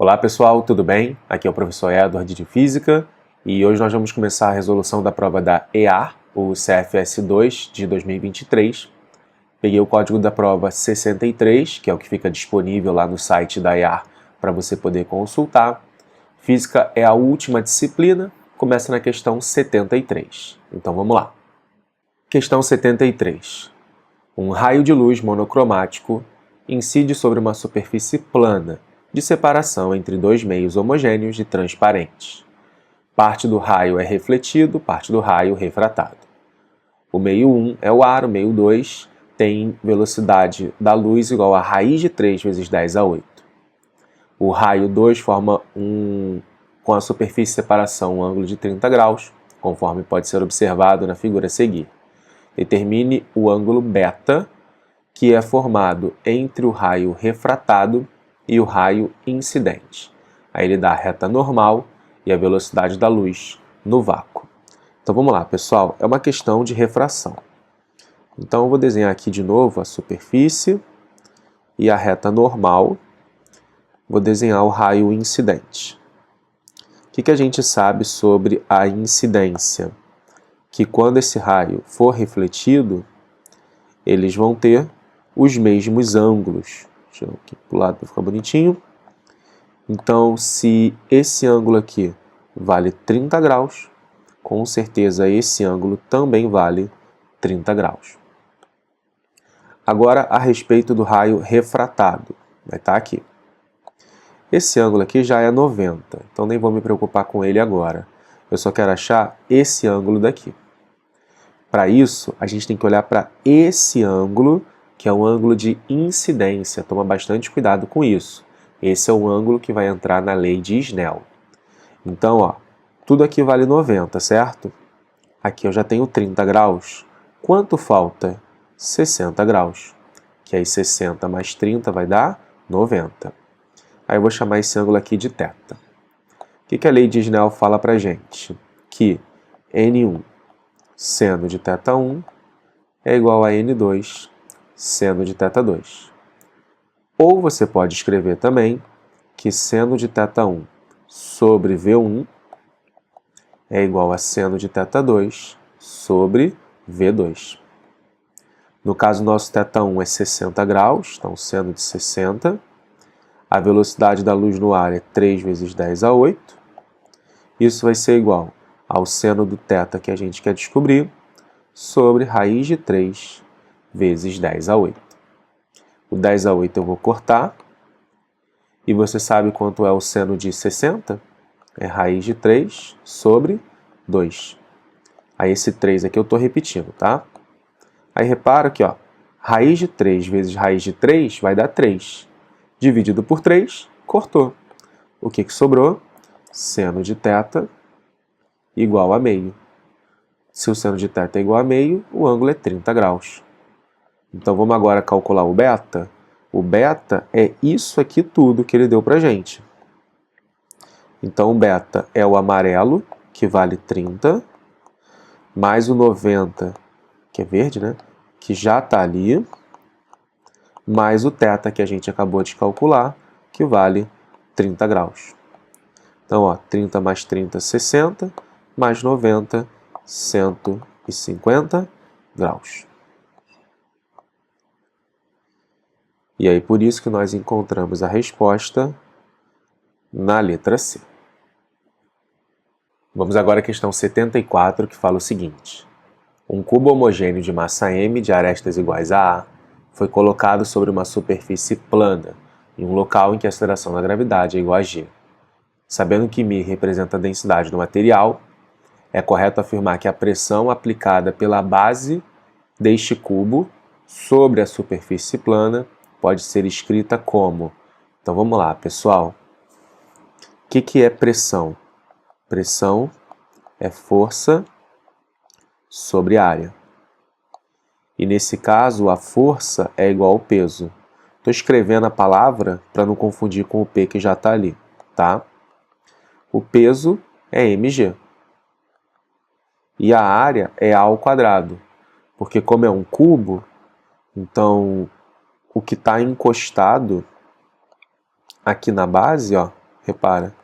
Olá pessoal, tudo bem? Aqui é o professor Edward de Física e hoje nós vamos começar a resolução da prova da EA, o CFS2 de 2023. Peguei o código da prova 63, que é o que fica disponível lá no site da EA para você poder consultar. Física é a última disciplina, começa na questão 73. Então vamos lá. Questão 73. Um raio de luz monocromático incide sobre uma superfície plana de separação entre dois meios homogêneos e transparentes. Parte do raio é refletido, parte do raio refratado. O meio 1 é o ar, o meio 2 tem velocidade da luz igual a raiz de 3 vezes 10 a 8. O raio 2 forma com a superfície de separação um ângulo de 30 graus, conforme pode ser observado na figura a seguir. Determine o ângulo beta, que é formado entre o raio refratado e o raio incidente. Aí ele dá a reta normal e a velocidade da luz no vácuo. Então vamos lá, pessoal. É uma questão de refração. Então eu vou desenhar aqui de novo a superfície e a reta normal. Vou desenhar o raio incidente. O que a gente sabe sobre a incidência? Que quando esse raio for refletido, eles vão ter os mesmos ângulos. Deixa eu aqui para o lado para ficar bonitinho. Então, se esse ângulo aqui vale 30 graus, com certeza esse ângulo também vale 30 graus. Agora, a respeito do raio refratado, vai estar aqui. Esse ângulo aqui já é 90, então nem vou me preocupar com ele agora. Eu só quero achar esse ângulo daqui. Para isso, a gente tem que olhar para esse ângulo, que é um ângulo de incidência. Toma bastante cuidado com isso. Esse é o ângulo que vai entrar na lei de Snell. Então, ó, tudo aqui vale 90, certo? Aqui eu já tenho 30 graus. Quanto falta? 60 graus. Que aí 60 mais 30 vai dar 90. Aí eu vou chamar esse ângulo aqui de θ. O que a lei de Snell fala pra gente? Que N1 seno de θ1 é igual a N2 seno de θ2. Ou você pode escrever também que seno de θ1 sobre V1 é igual a seno de θ2 sobre V2. No caso, nosso θ1 é 60 graus, então seno de 60. A velocidade da luz no ar é 3 vezes 10 a 8. Isso vai ser igual ao seno do θ que a gente quer descobrir sobre raiz de 3 vezes 10 a 8. O 10 a 8 eu vou cortar. E você sabe quanto é o seno de 60? É raiz de 3 sobre 2. Aí esse 3 aqui eu estou repetindo, tá? Aí repara que, ó, raiz de 3 vezes raiz de 3 vai dar 3. Dividido por 3, cortou. O que sobrou? Seno de θ igual a meio. Se o seno de θ é igual a meio, o ângulo é 30 graus. Então vamos agora calcular o beta. O beta é isso aqui tudo que ele deu pra gente. Então o beta é o amarelo, que vale 30, mais o 90, que é verde, né? Que já está ali, mais o θ que a gente acabou de calcular, que vale 30 graus. Então, ó, 30 mais 30, 60, mais 90, 150 graus. E aí, por isso que nós encontramos a resposta na letra C. Vamos agora à questão 74, que fala o seguinte. Um cubo homogêneo de massa m de arestas iguais a A foi colocado sobre uma superfície plana, em um local em que a aceleração da gravidade é igual a g. Sabendo que μ representa a densidade do material, é correto afirmar que a pressão aplicada pela base deste cubo sobre a superfície plana pode ser escrita como... Então vamos lá, pessoal. O que é pressão? Pressão é força sobre área. E nesse caso, a força é igual ao peso. Estou escrevendo a palavra para não confundir com o P que já está ali, tá? O peso é mg. E a área é A ao quadrado. Porque como é um cubo, então o que está encostado aqui na base, ó, repara,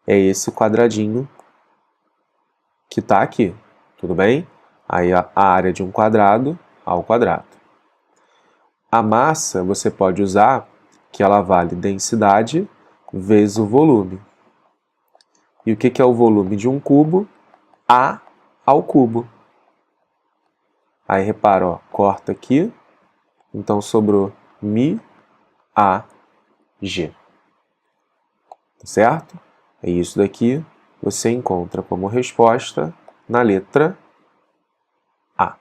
é esse quadradinho que está aqui, tudo bem? Aí a área de um quadrado ao quadrado. A massa você pode usar que ela vale densidade vezes o volume. E o que é o volume de um cubo? A ao cubo. Aí repara, ó, corta aqui, então sobrou μAg. Certo? É isso daqui você encontra como resposta na letra A.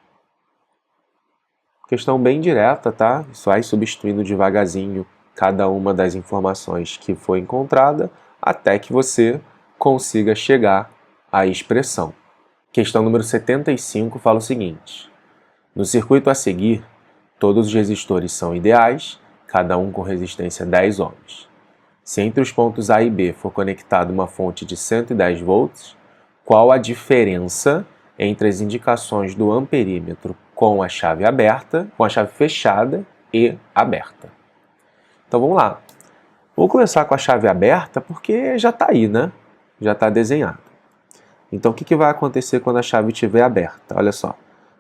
Questão bem direta, tá? Isso vai substituindo devagarzinho cada uma das informações que foi encontrada até que você consiga chegar à expressão. Questão número 75 fala o seguinte: no circuito a seguir, todos os resistores são ideais, cada um com resistência 10 ohms. Se entre os pontos A e B for conectada uma fonte de 110 volts, qual a diferença entre as indicações do amperímetro com a chave aberta, com a chave fechada e aberta? Então vamos lá. Vou começar com a chave aberta porque já está aí, né? Já está desenhado. Então o que vai acontecer quando a chave estiver aberta? Olha só.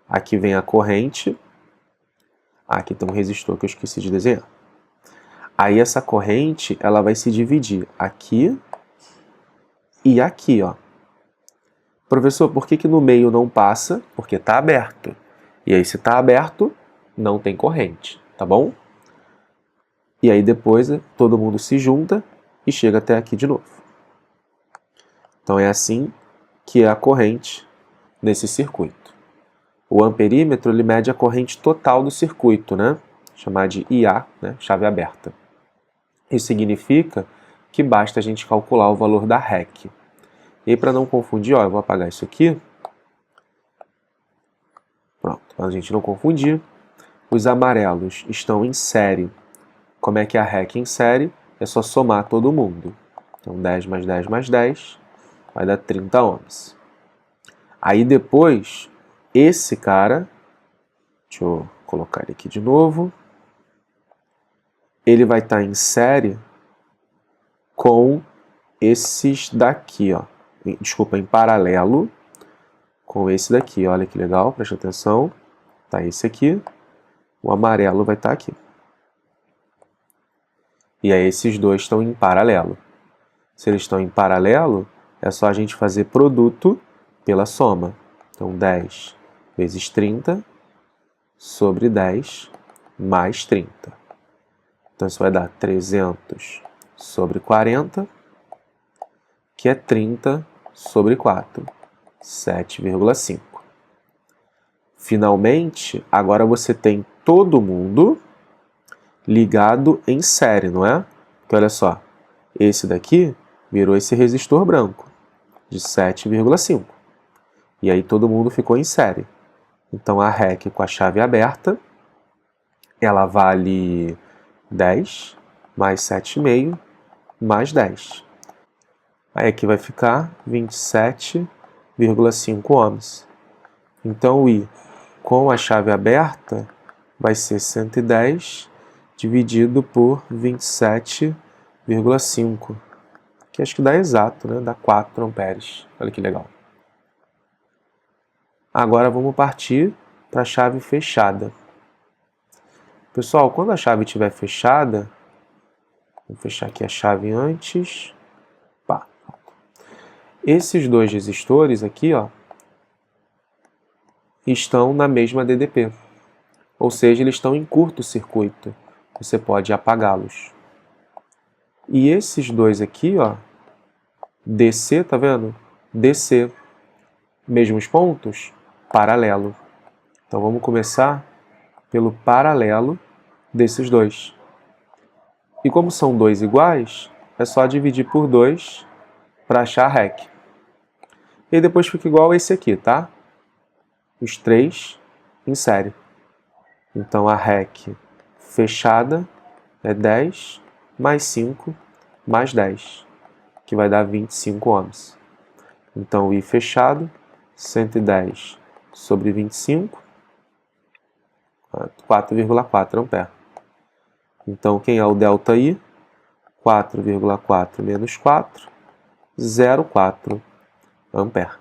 Aqui vem a corrente. Aqui tem um resistor que eu esqueci de desenhar. Aí essa corrente, ela vai se dividir aqui e aqui, ó. Professor, por que no meio não passa? Porque está aberto. E aí se está aberto, não tem corrente, tá bom? E aí depois todo mundo se junta e chega até aqui de novo. Então é assim que é a corrente nesse circuito. O amperímetro ele mede a corrente total do circuito, né? Chamar de IA, né? Chave aberta. Isso significa que basta a gente calcular o valor da REC. E para não confundir, ó, eu vou apagar isso aqui. Pronto, para a gente não confundir. Os amarelos estão em série. Como é que é a REC em série? É só somar todo mundo. Então 10 mais 10 mais 10 vai dar 30 ohms. Aí depois, esse cara, deixa eu colocar ele aqui de novo, ele vai estar em série com esses daqui, ó. Desculpa, em paralelo com esse daqui. Olha que legal, presta atenção. Tá esse aqui, o amarelo vai estar aqui. E aí esses dois estão em paralelo. Se eles estão em paralelo, é só a gente fazer produto pela soma. Então 10 vezes 30 sobre 10 mais 30. Então isso vai dar 300 sobre 40, que é 30 sobre 4, 7,5. Finalmente, agora você tem todo mundo ligado em série, não é? Porque olha só, esse daqui virou esse resistor branco, de 7,5. E aí todo mundo ficou em série. Então a REC com a chave aberta, ela vale 10 mais 7,5 mais 10. Aí aqui vai ficar 27,5 ohms. Então o I com a chave aberta vai ser 110 dividido por 27,5. Que acho que dá exato, né? Dá 4 amperes. Olha que legal. Agora vamos partir para a chave fechada. Pessoal, quando a chave estiver fechada, vou fechar aqui a chave antes. Pá. Esses dois resistores aqui, ó, estão na mesma DDP. Ou seja, eles estão em curto-circuito. Você pode apagá-los. E esses dois aqui, ó, DC, tá vendo? DC, mesmos pontos, paralelo. Então vamos começar pelo paralelo desses dois. E como são dois iguais, é só dividir por 2 para achar a REC. E depois fica igual a esse aqui, tá? Os três em série. Então a REC fechada é 10 mais 5 mais 10, que vai dar 25 ohms. Então o I fechado, 110 sobre 25, 4,4 ampere. Então quem é o ΔI? 4,4 menos 4, 0,4 ampere.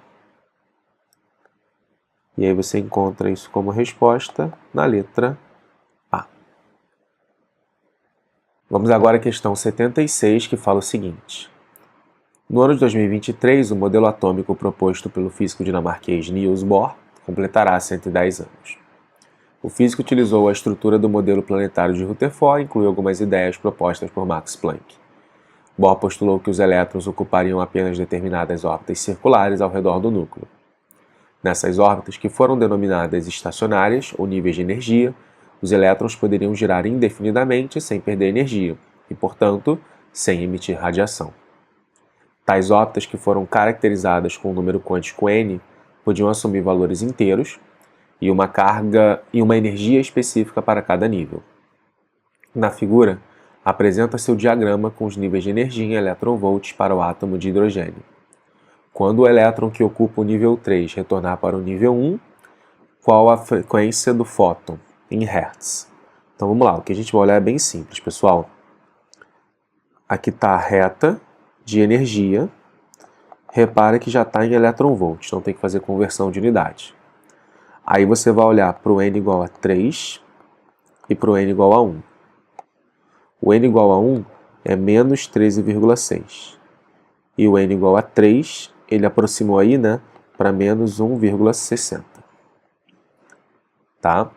E aí você encontra isso como resposta na letra A. Vamos agora à questão 76, que fala o seguinte. No ano de 2023, o modelo atômico proposto pelo físico dinamarquês Niels Bohr completará 110 anos. O físico utilizou a estrutura do modelo planetário de Rutherford e incluiu algumas ideias propostas por Max Planck. Bohr postulou que os elétrons ocupariam apenas determinadas órbitas circulares ao redor do núcleo. Nessas órbitas, que foram denominadas estacionárias ou níveis de energia, os elétrons poderiam girar indefinidamente sem perder energia e, portanto, sem emitir radiação. Tais órbitas, que foram caracterizadas com o número quântico n, podiam assumir valores inteiros e uma carga e uma energia específica para cada nível. Na figura, apresenta-se o diagrama com os níveis de energia em eletronvolts para o átomo de hidrogênio. Quando o elétron que ocupa o nível 3 retornar para o nível 1, qual a frequência do fóton em Hertz? Então vamos lá, o que a gente vai olhar é bem simples, pessoal. Aqui está a reta de energia. Repara que já está em eletronvolts, então tem que fazer conversão de unidade. Aí você vai olhar para o n igual a 3 e para o n igual a 1. O n igual a 1 é menos 13,6. E o n igual a 3, ele aproximou aí, né, para menos 1,60. Tá?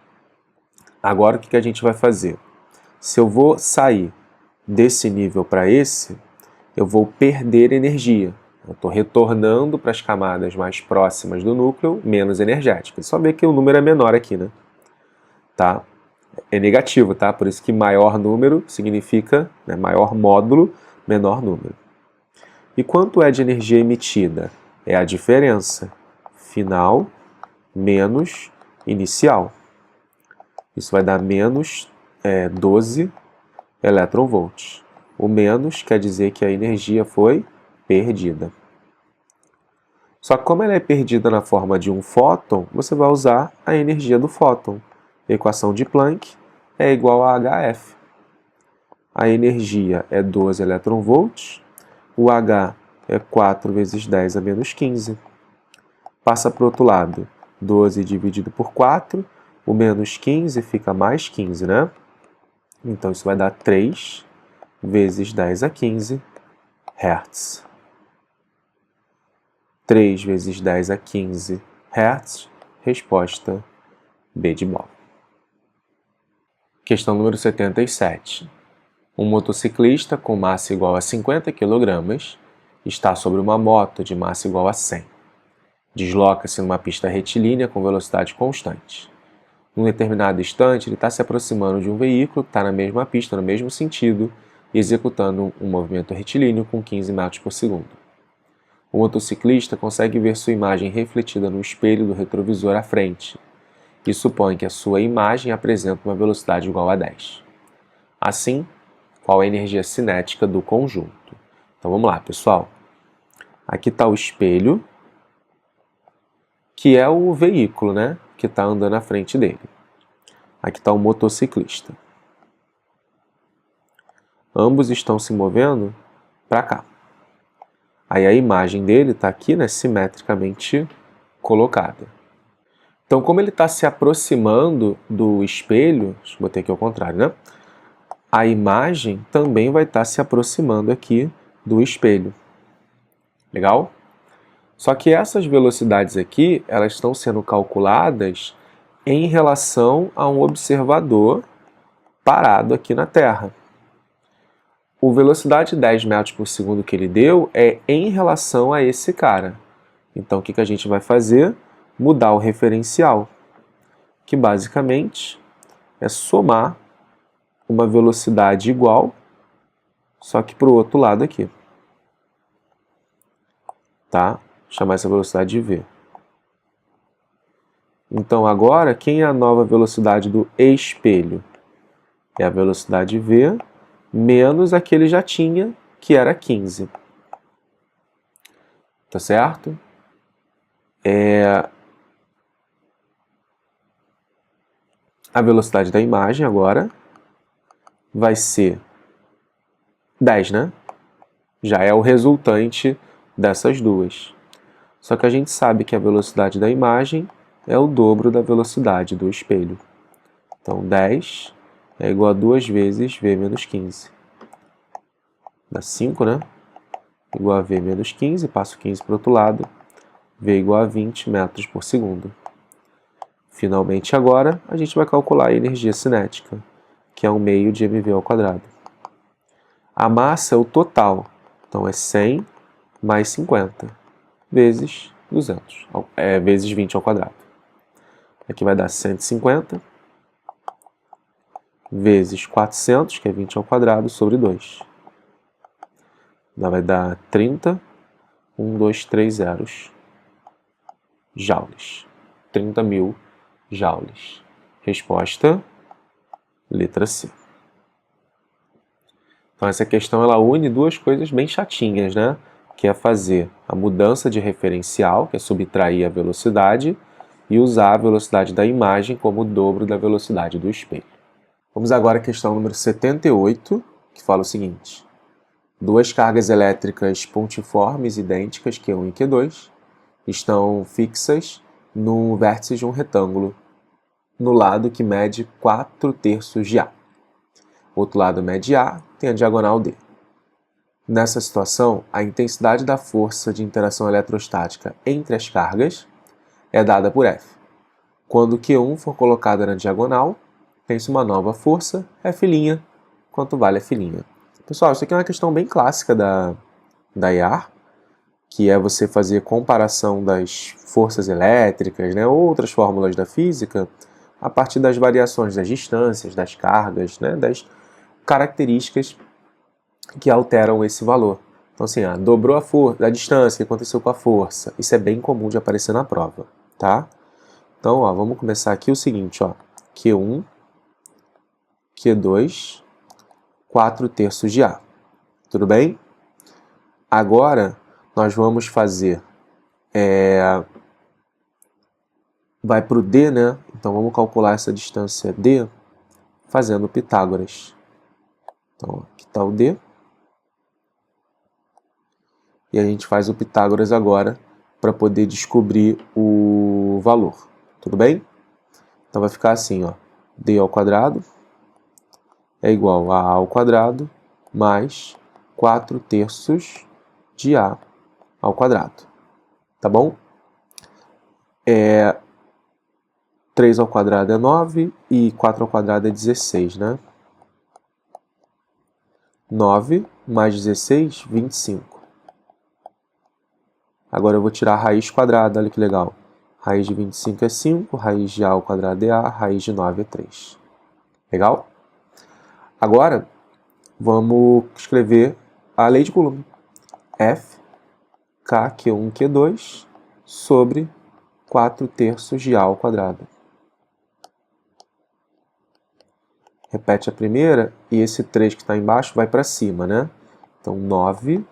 Agora o que a gente vai fazer? Se eu vou sair desse nível para esse, eu vou perder energia. Eu estou retornando para as camadas mais próximas do núcleo, menos energéticas. Só ver que o número é menor aqui, né? Tá? É negativo, tá? Por isso que maior número significa, né, maior módulo, menor número. E quanto é de energia emitida? É a diferença final menos inicial. Isso vai dar menos 12 eletronvolts. O menos quer dizer que a energia foi perdida. Só que como ela é perdida na forma de um fóton, você vai usar a energia do fóton. A equação de Planck é igual a HF. A energia é 12 eletronvolts, o H é 4 vezes 10 a menos 15. Passa para o outro lado, 12 dividido por 4, o menos 15 fica mais 15, né? Então isso vai dar 3 vezes 10 a 15 Hertz. 3 vezes 10 a 15 Hertz, resposta B de bola. Questão número 77. Um motociclista com massa igual a 50 kg está sobre uma moto de massa igual a 100. Desloca-se numa pista retilínea com velocidade constante. Num determinado instante, ele está se aproximando de um veículo que está na mesma pista, no mesmo sentido, e executando um movimento retilíneo com 15 metros por segundo. O motociclista consegue ver sua imagem refletida no espelho do retrovisor à frente e supõe que a sua imagem apresenta uma velocidade igual a 10. Assim, qual a energia cinética do conjunto? Então vamos lá, pessoal. Aqui está o espelho, que é o veículo, né, que está andando à frente dele. Aqui está o motociclista. Ambos estão se movendo para cá. Aí a imagem dele está aqui, né, simetricamente colocada. Então, como ele está se aproximando do espelho, deixa eu botar aqui ao contrário, né? A imagem também vai estar se aproximando aqui do espelho. Legal? Só que essas velocidades aqui, elas estão sendo calculadas em relação a um observador parado aqui na Terra. O velocidade 10 metros por segundo que ele deu é em relação a esse cara. Então, o que a gente vai fazer? Mudar o referencial, que basicamente é somar uma velocidade igual, só que para o outro lado aqui. Tá? Chamar essa velocidade de v. Então agora, quem é a nova velocidade do espelho? É a velocidade v menos a que ele já tinha, que era 15. Tá certo? A velocidade da imagem agora vai ser 10, né? Já é o resultante dessas duas. Só que a gente sabe que a velocidade da imagem é o dobro da velocidade do espelho. Então, 10 é igual a 2 vezes V menos 15. Dá 5, né? Igual a V menos 15, passo 15 para o outro lado. V igual a 20 metros por segundo. Finalmente, agora, a gente vai calcular a energia cinética, que é 1 meio de mv ao quadrado. A massa é o total, então é 100 mais 50, vezes 200, vezes 20 ao quadrado. Aqui vai dar 150, vezes 400, que é 20 ao quadrado, sobre 2. Vai dar 30, 1, 2, 3 zeros, joules. 30.000 joules. Resposta, letra C. Então essa questão ela une duas coisas bem chatinhas, né? Que é fazer a mudança de referencial, que é subtrair a velocidade, e usar a velocidade da imagem como o dobro da velocidade do espelho. Vamos agora à questão número 78, que fala o seguinte. Duas cargas elétricas pontiformes idênticas, Q1 e Q2, estão fixas no vértice de um retângulo, no lado que mede 4/3 de A. O outro lado mede A, tem a diagonal D. Nessa situação, a intensidade da força de interação eletrostática entre as cargas é dada por F. Quando Q1 for colocada na diagonal, tem-se uma nova força, F', quanto vale F'. Pessoal, isso aqui é uma questão bem clássica da IAR, que é você fazer comparação das forças elétricas, né, outras fórmulas da física, a partir das variações das distâncias, das cargas, né, das características que alteram esse valor. Então, assim, dobrou a distância, o que aconteceu com a força? Isso é bem comum de aparecer na prova, tá? Então, vamos começar aqui o seguinte, Q1, Q2, 4/3 de A. Tudo bem? Agora, nós vamos fazer... vai para o D, né? Então, vamos calcular essa distância D fazendo Pitágoras. Então, aqui está o D. E a gente faz o Pitágoras agora para poder descobrir o valor. Tudo bem? Então vai ficar assim, D ao quadrado é igual a ao quadrado mais 4/3 de A ao quadrado. Tá bom? 3 ao quadrado é 9 e 4 ao quadrado é 16, né? 9 mais 16, 25. Agora eu vou tirar a raiz quadrada, olha que legal. Raiz de 25 é 5, raiz de A ao quadrado é A, raiz de 9 é 3. Legal? Agora, vamos escrever a lei de Coulomb. F, K, Q1, Q2, sobre 4/3 de A ao quadrado. Repete a primeira, e esse 3 que está embaixo vai para cima, né? Então, 9,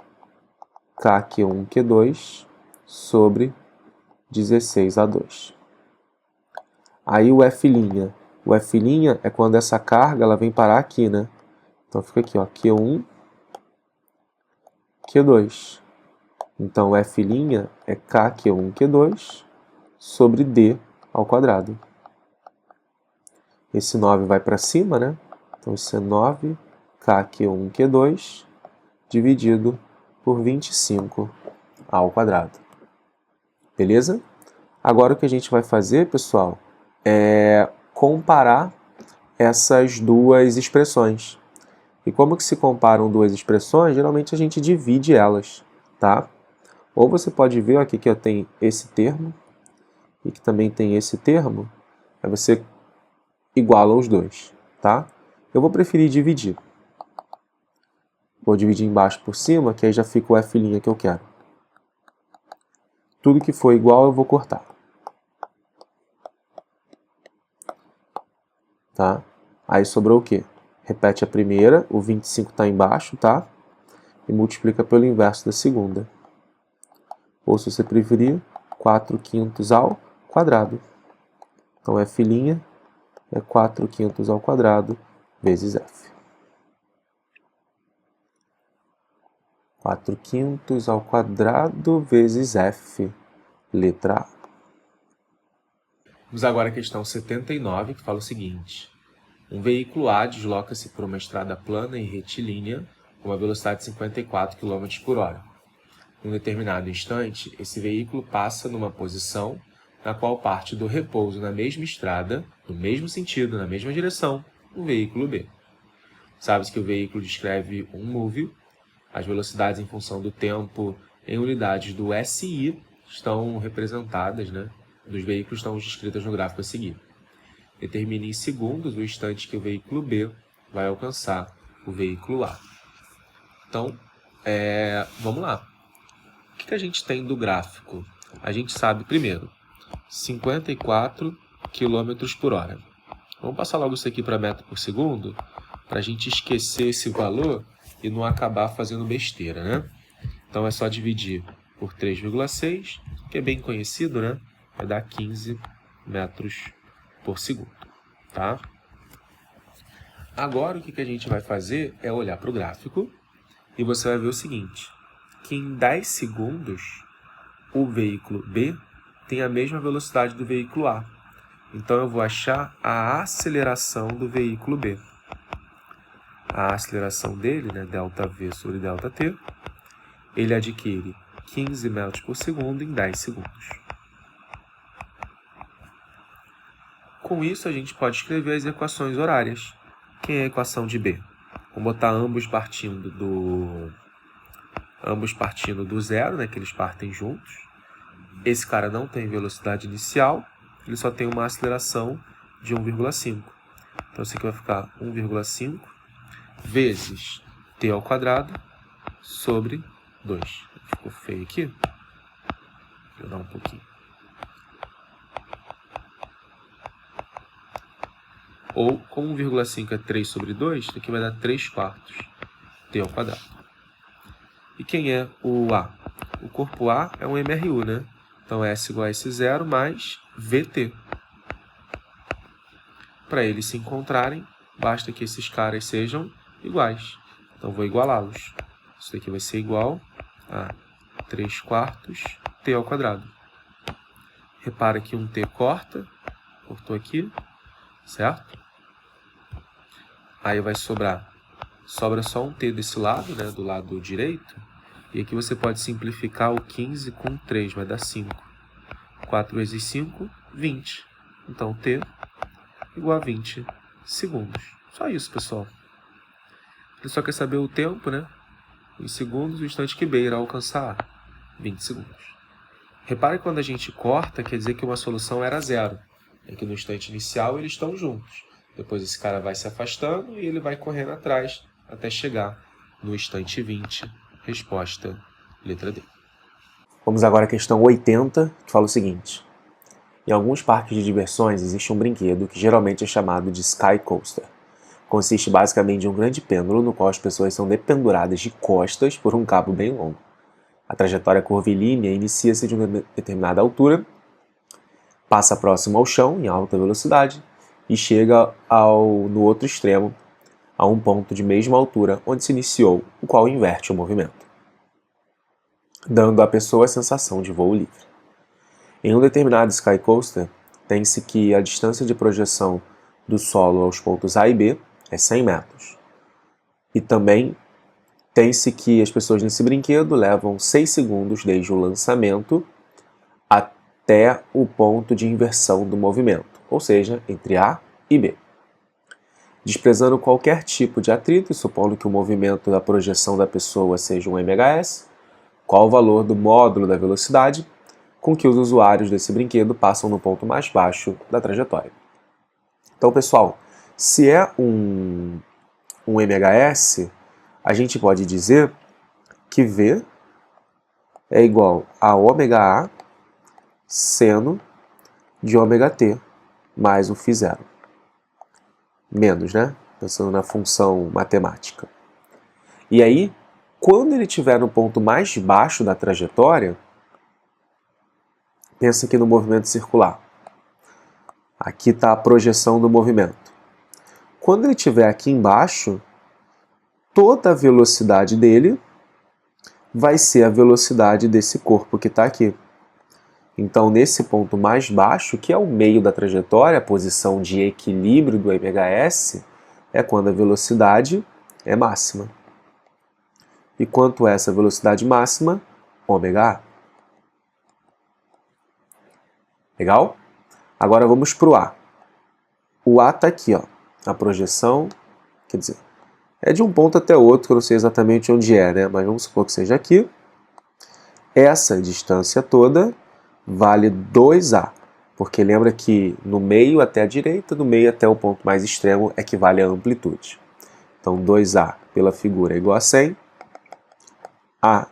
K, Q1, Q2, sobre 16A2. Aí o F'. O F' é quando essa carga ela vem parar aqui, né? Então fica aqui, Q1, Q2. Então F' é K, Q1, Q2, sobre D ao quadrado. Esse 9 vai para cima, né? Então isso é 9, K, Q1, Q2, dividido por 25 ao quadrado. Beleza? Agora o que a gente vai fazer, pessoal, é comparar essas duas expressões. E como que se comparam duas expressões? Geralmente a gente divide elas, tá? Ou você pode ver aqui que eu tenho esse termo e que também tem esse termo, aí você iguala os dois, tá? Eu vou preferir dividir. Vou dividir embaixo por cima, que aí já fica o F' que eu quero. Tudo que for igual eu vou cortar. Tá? Aí sobrou o quê? Repete a primeira, o 25 está embaixo, tá? E multiplica pelo inverso da segunda. Ou, se você preferir, 4/5 ao quadrado. Então, F' é 4/5 ao quadrado vezes F. 4/5 ao quadrado vezes f, letra A. Vamos agora à questão 79, que fala o seguinte. Um veículo A desloca-se por uma estrada plana e retilínea com uma velocidade de 54 km por hora. Em um determinado instante, esse veículo passa numa posição na qual parte do repouso na mesma estrada, no mesmo sentido, na mesma direção, o veículo B. Sabe-se que o veículo descreve um móvel. As velocidades em função do tempo em unidades do SI estão representadas, dos veículos estão descritas no gráfico a seguir. Determine em segundos o instante que o veículo B vai alcançar o veículo A. Então, vamos lá. O que a gente tem do gráfico? A gente sabe, primeiro, 54 km por hora. Vamos passar logo isso aqui para metro por segundo, para a gente esquecer esse valor e não acabar fazendo besteira, né? Então é só dividir por 3,6, que é bem conhecido, né? Vai dar 15 metros por segundo, tá? Agora o que a gente vai fazer é olhar para o gráfico e você vai ver o seguinte, que em 10 segundos o veículo B tem a mesma velocidade do veículo A. Então eu vou achar a aceleração do veículo B. A aceleração dele, ΔV sobre ΔT, ele adquire 15 metros por segundo em 10 segundos. Com isso, a gente pode escrever as equações horárias. Quem é a equação de B? Vamos botar ambos partindo do zero, que eles partem juntos. Esse cara não tem velocidade inicial, ele só tem uma aceleração de 1,5. Então, isso aqui vai ficar 1,5 vezes t ao quadrado sobre 2. Ficou feio aqui? Deixa eu dar um pouquinho. Ou, como 1,5 é 3 sobre 2, isso aqui vai dar 3/4 t ao quadrado. E quem é o A? O corpo A é um MRU, Então, S igual a S0 mais VT. Para eles se encontrarem, basta que esses caras sejam iguais. Então, vou igualá-los. Isso daqui vai ser igual a 3/4 t ao quadrado. Repara que um t cortou aqui, certo? Aí vai sobra só um t desse lado, do lado direito. E aqui você pode simplificar o 15 com 3, vai dar 5. 4 vezes 5, 20. Então, t igual a 20 segundos. Só isso, pessoal. Ele só quer saber o tempo, em segundos, o instante que B irá alcançar 20 segundos. Repare que quando a gente corta, quer dizer que uma solução era zero. É que no instante inicial eles estão juntos. Depois esse cara vai se afastando e ele vai correndo atrás até chegar no instante 20. Resposta, letra D. Vamos agora à questão 80, que fala o seguinte. Em alguns parques de diversões existe um brinquedo que geralmente é chamado de Sky Coaster. Consiste basicamente em um grande pêndulo no qual as pessoas são dependuradas de costas por um cabo bem longo. A trajetória curvilínea inicia-se de uma determinada altura, passa próximo ao chão, em alta velocidade, e chega no outro extremo, a um ponto de mesma altura onde se iniciou, o qual inverte o movimento, dando à pessoa a sensação de voo livre. Em um determinado Sky Coaster, tem-se que a distância de projeção do solo aos pontos A e B é 100 metros. E também tem-se que as pessoas nesse brinquedo levam 6 segundos desde o lançamento até o ponto de inversão do movimento, ou seja, entre A e B. Desprezando qualquer tipo de atrito, e supondo que o movimento da projeção da pessoa seja um MHS, qual o valor do módulo da velocidade com que os usuários desse brinquedo passam no ponto mais baixo da trajetória? Então, pessoal, se é um MHS, a gente pode dizer que V é igual a ômega A seno de ômega T mais o φ0. Menos, Pensando na função matemática. E aí, quando ele estiver no ponto mais baixo da trajetória, pensa aqui no movimento circular. Aqui está a projeção do movimento. Quando ele estiver aqui embaixo, toda a velocidade dele vai ser a velocidade desse corpo que está aqui. Então, nesse ponto mais baixo, que é o meio da trajetória, a posição de equilíbrio do MHS, é quando a velocidade é máxima. E quanto é essa velocidade máxima? ômega A. Legal? Agora vamos para o A. O A está aqui, ó. A projeção, quer dizer, é de um ponto até outro, que eu não sei exatamente onde é, né? Mas vamos supor que seja aqui. Essa distância toda vale 2A, porque lembra que no meio até a direita, do meio até o ponto mais extremo, equivale à amplitude. Então 2A pela figura é igual a 100, A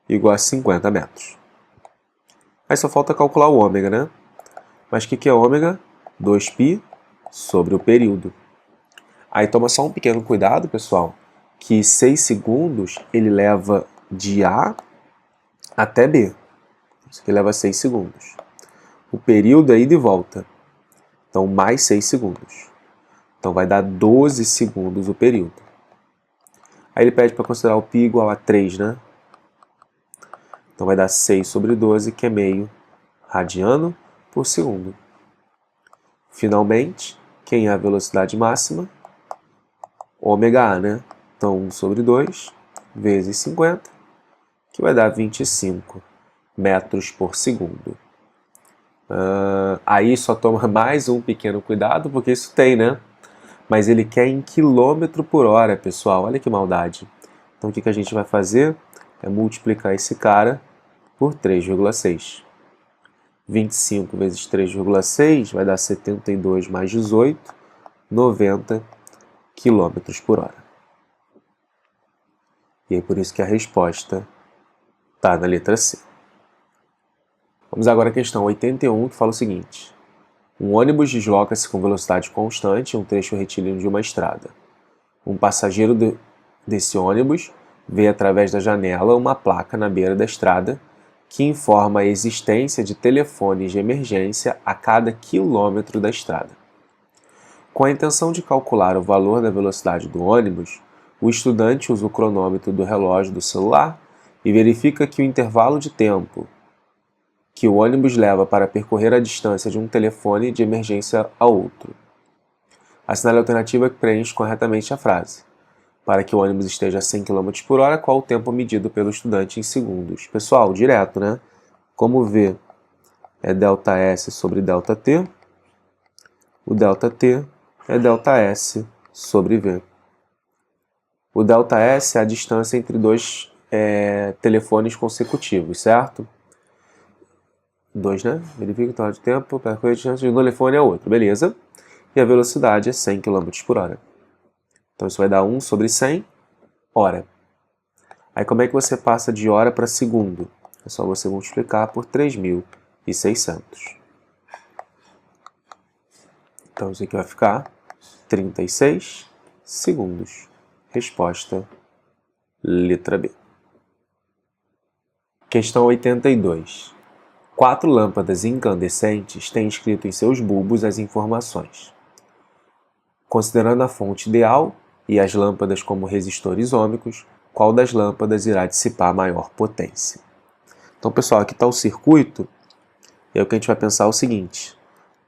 igual a 50 metros. Aí só falta calcular o ômega, né? Mas o que é ômega? 2π sobre o período. Aí toma só um pequeno cuidado, pessoal, que 6 segundos ele leva de A até B. Isso aqui leva 6 segundos. O período é ida e volta. Então, mais 6 segundos. Então, vai dar 12 segundos o período. Aí ele pede para considerar o π igual a 3, né? Então, vai dar 6 sobre 12, que é meio radiano por segundo. Finalmente, quem é a velocidade máxima? ômega A, né? Então, 1 sobre 2 vezes 50, que vai dar 25 metros por segundo. Aí só toma mais um pequeno cuidado, porque isso tem, né? Mas ele quer em quilômetro por hora, pessoal. Olha que maldade. Então o que a gente vai fazer é multiplicar esse cara por 3,6. 25 vezes 3,6 vai dar 72 mais 18, 90 quilômetros por hora. E é por isso que a resposta está na letra C. Vamos agora à questão 81, que fala o seguinte. Um ônibus desloca-se com velocidade constante em um trecho retilíneo de uma estrada. Um passageiro desse ônibus vê através da janela uma placa na beira da estrada que informa a existência de telefones de emergência a cada quilômetro da estrada. Com a intenção de calcular o valor da velocidade do ônibus, o estudante usa o cronômetro do relógio do celular e verifica que o intervalo de tempo que o ônibus leva para percorrer a distância de um telefone de emergência a outro. Assinale a alternativa que preenche corretamente a frase. Para que o ônibus esteja a 100 km por hora, qual o tempo medido pelo estudante em segundos? Pessoal, direto, né? Como V é ΔS sobre ΔT, o ΔT é ΔS sobre V. O ΔS é a distância entre dois telefones consecutivos, certo? 2, né? Verifica o total de tempo, percorrer a distância de um telefone a outro, beleza? E a velocidade é 100 km por hora. Então isso vai dar 1 sobre 100 hora. Aí como é que você passa de hora para segundo? É só você multiplicar por 3.600. Então isso aqui vai ficar 36 segundos. Resposta, letra B. Questão 82. 4 lâmpadas incandescentes têm escrito em seus bulbos as informações. Considerando a fonte ideal e as lâmpadas como resistores ômicos, qual das lâmpadas irá dissipar maior potência? Então, pessoal, aqui está o circuito, e o que a gente vai pensar é o seguinte.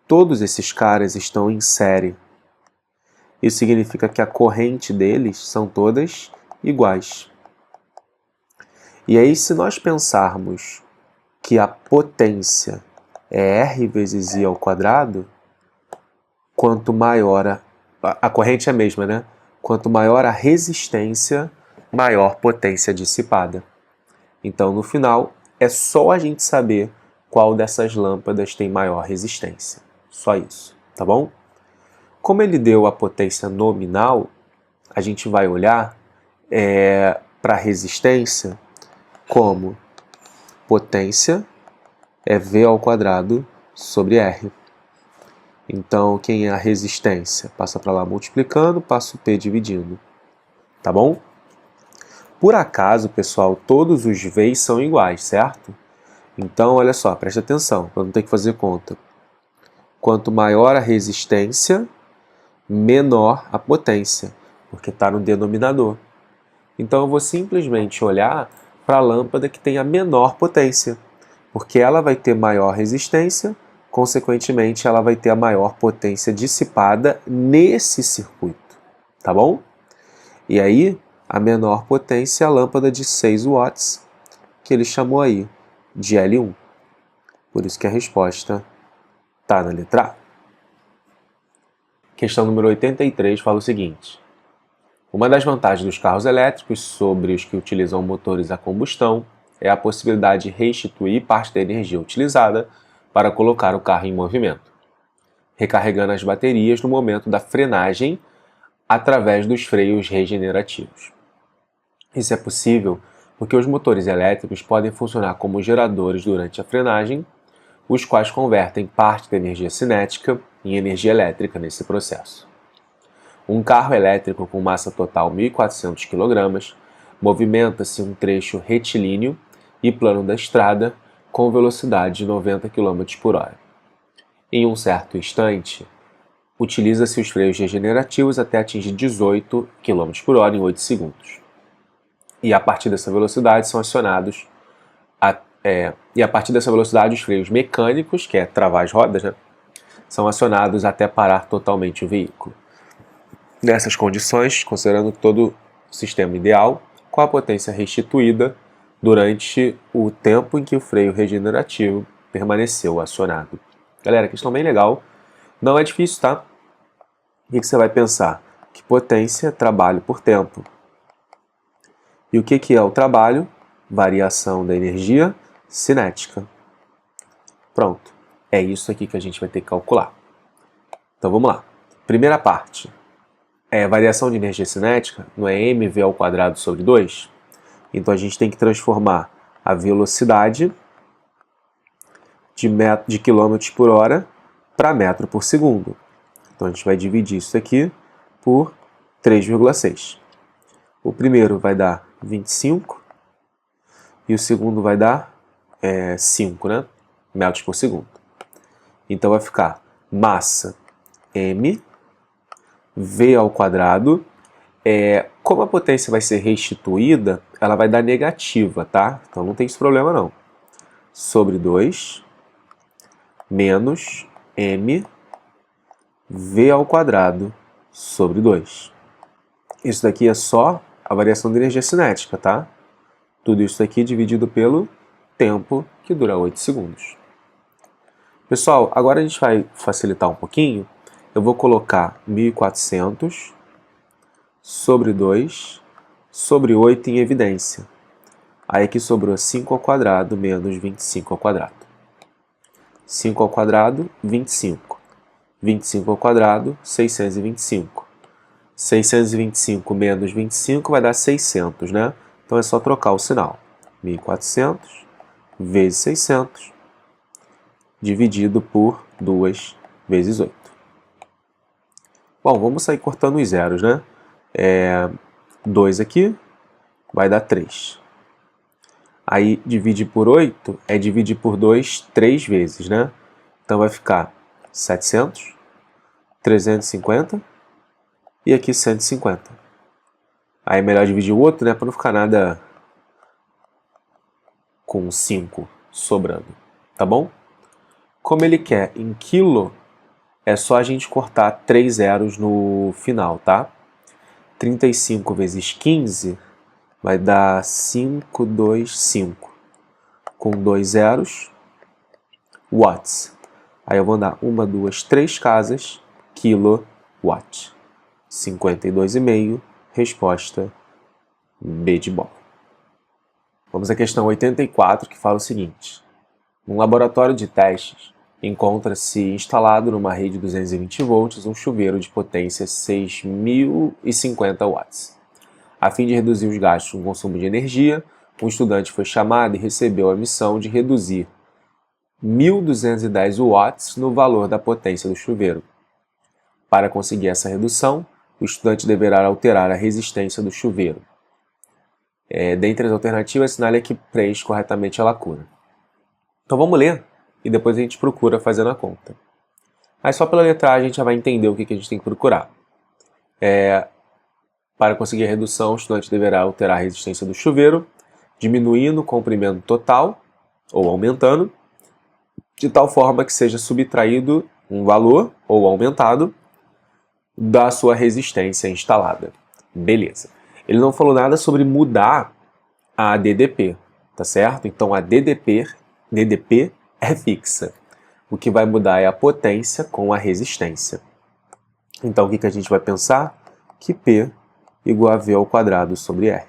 Todos esses caras estão em série. Isso significa que a corrente deles são todas iguais. E aí, se nós pensarmos que a potência é R vezes I ao quadrado, quanto maior a corrente é a mesma, né? Quanto maior a resistência, maior potência dissipada. Então, no final, é só a gente saber qual dessas lâmpadas tem maior resistência. Só isso, tá bom? Como ele deu a potência nominal, a gente vai olhar para a resistência como potência é V ao quadrado sobre R. Então, quem é a resistência? Passa para lá multiplicando, passa o P dividindo. Tá bom? Por acaso, pessoal, todos os V's são iguais, certo? Então, olha só, preste atenção, para não ter que fazer conta. Quanto maior a resistência, menor a potência, porque está no denominador. Então, eu vou simplesmente olhar para a lâmpada que tem a menor potência, porque ela vai ter maior resistência, consequentemente ela vai ter a maior potência dissipada nesse circuito, tá bom? E aí, a menor potência é a lâmpada de 6 watts, que ele chamou aí de L1. Por isso que a resposta está na letra A. Questão número 83 fala o seguinte: uma das vantagens dos carros elétricos sobre os que utilizam motores a combustão é a possibilidade de restituir parte da energia utilizada para colocar o carro em movimento, recarregando as baterias no momento da frenagem através dos freios regenerativos. Isso é possível porque os motores elétricos podem funcionar como geradores durante a frenagem, os quais convertem parte da energia cinética em energia elétrica nesse processo. Um carro elétrico com massa total 1.400 kg movimenta-se um trecho retilíneo e plano da estrada com velocidade de 90 km por hora. Em um certo instante, utiliza-se os freios regenerativos até atingir 18 km por hora em 8 segundos. E a partir dessa velocidade são acionados os freios mecânicos, que é travar as rodas, né, são acionados até parar totalmente o veículo. Nessas condições, considerando todo o sistema ideal, com a potência restituída durante o tempo em que o freio regenerativo permaneceu acionado. Galera, questão bem legal. Não é difícil, tá? O que você vai pensar? Que potência é trabalho por tempo. E o que é o trabalho? Variação da energia cinética. Pronto. É isso aqui que a gente vai ter que calcular. Então vamos lá. Primeira parte. Variação de energia cinética não é mv ao quadrado sobre 2? Então a gente tem que transformar a velocidade de quilômetros por hora para metro por segundo. Então a gente vai dividir isso aqui por 3,6. O primeiro vai dar 25 e o segundo vai dar 5, né? Metros por segundo. Então vai ficar massa m v ao quadrado. Como a potência vai ser restituída, ela vai dar negativa, tá? Então não tem esse problema não. Sobre 2 menos m v ao quadrado sobre 2. Isso daqui é só a variação de energia cinética, tá? Tudo isso aqui dividido pelo tempo, que dura 8 segundos. Pessoal, agora a gente vai facilitar um pouquinho. Eu vou colocar 1.400 sobre 2 sobre 8 em evidência. Aí aqui sobrou 5 ao quadrado menos 25 ao quadrado. 5 ao quadrado, 25. 25 ao quadrado, 625. 625 menos 25 vai dar 600, né? Então é só trocar o sinal. 1.400 vezes 600 dividido por 2 vezes 8. Bom, vamos sair cortando os zeros, né? 2 aqui vai dar 3. Aí divide por 8 é dividir por 2 3 vezes, né? Então vai ficar 700, 350 e aqui 150. Aí é melhor dividir o outro, né? Para não ficar nada com 5 sobrando, tá bom? Como ele quer em quilo, é só a gente cortar 3 zeros no final, tá? 35 vezes 15 vai dar 525. Com 2 zeros, watts. Aí eu vou andar 1, 2, 3 casas, kilowatt. 52,5, resposta B de bola. Vamos à questão 84, que fala o seguinte. Num laboratório de testes, encontra-se instalado numa rede de 220 volts um chuveiro de potência 6.050 watts. A fim de reduzir os gastos com consumo de energia, um estudante foi chamado e recebeu a missão de reduzir 1.210 watts no valor da potência do chuveiro. Para conseguir essa redução, o estudante deverá alterar a resistência do chuveiro. Dentre as alternativas, assinale a que preenche corretamente a lacuna. Então vamos ler e depois a gente procura fazendo a conta. Aí só pela letra A a gente já vai entender o que a gente tem que procurar. Para conseguir a redução, o estudante deverá alterar a resistência do chuveiro. diminuindo o comprimento total, ou aumentando, de tal forma que seja subtraído um valor, ou aumentado, da sua resistência instalada. Beleza. Ele não falou nada sobre mudar a DDP, tá certo? Então a DDP é fixa. O que vai mudar é a potência com a resistência. Então o que a gente vai pensar? Que P igual a V ao quadrado sobre R.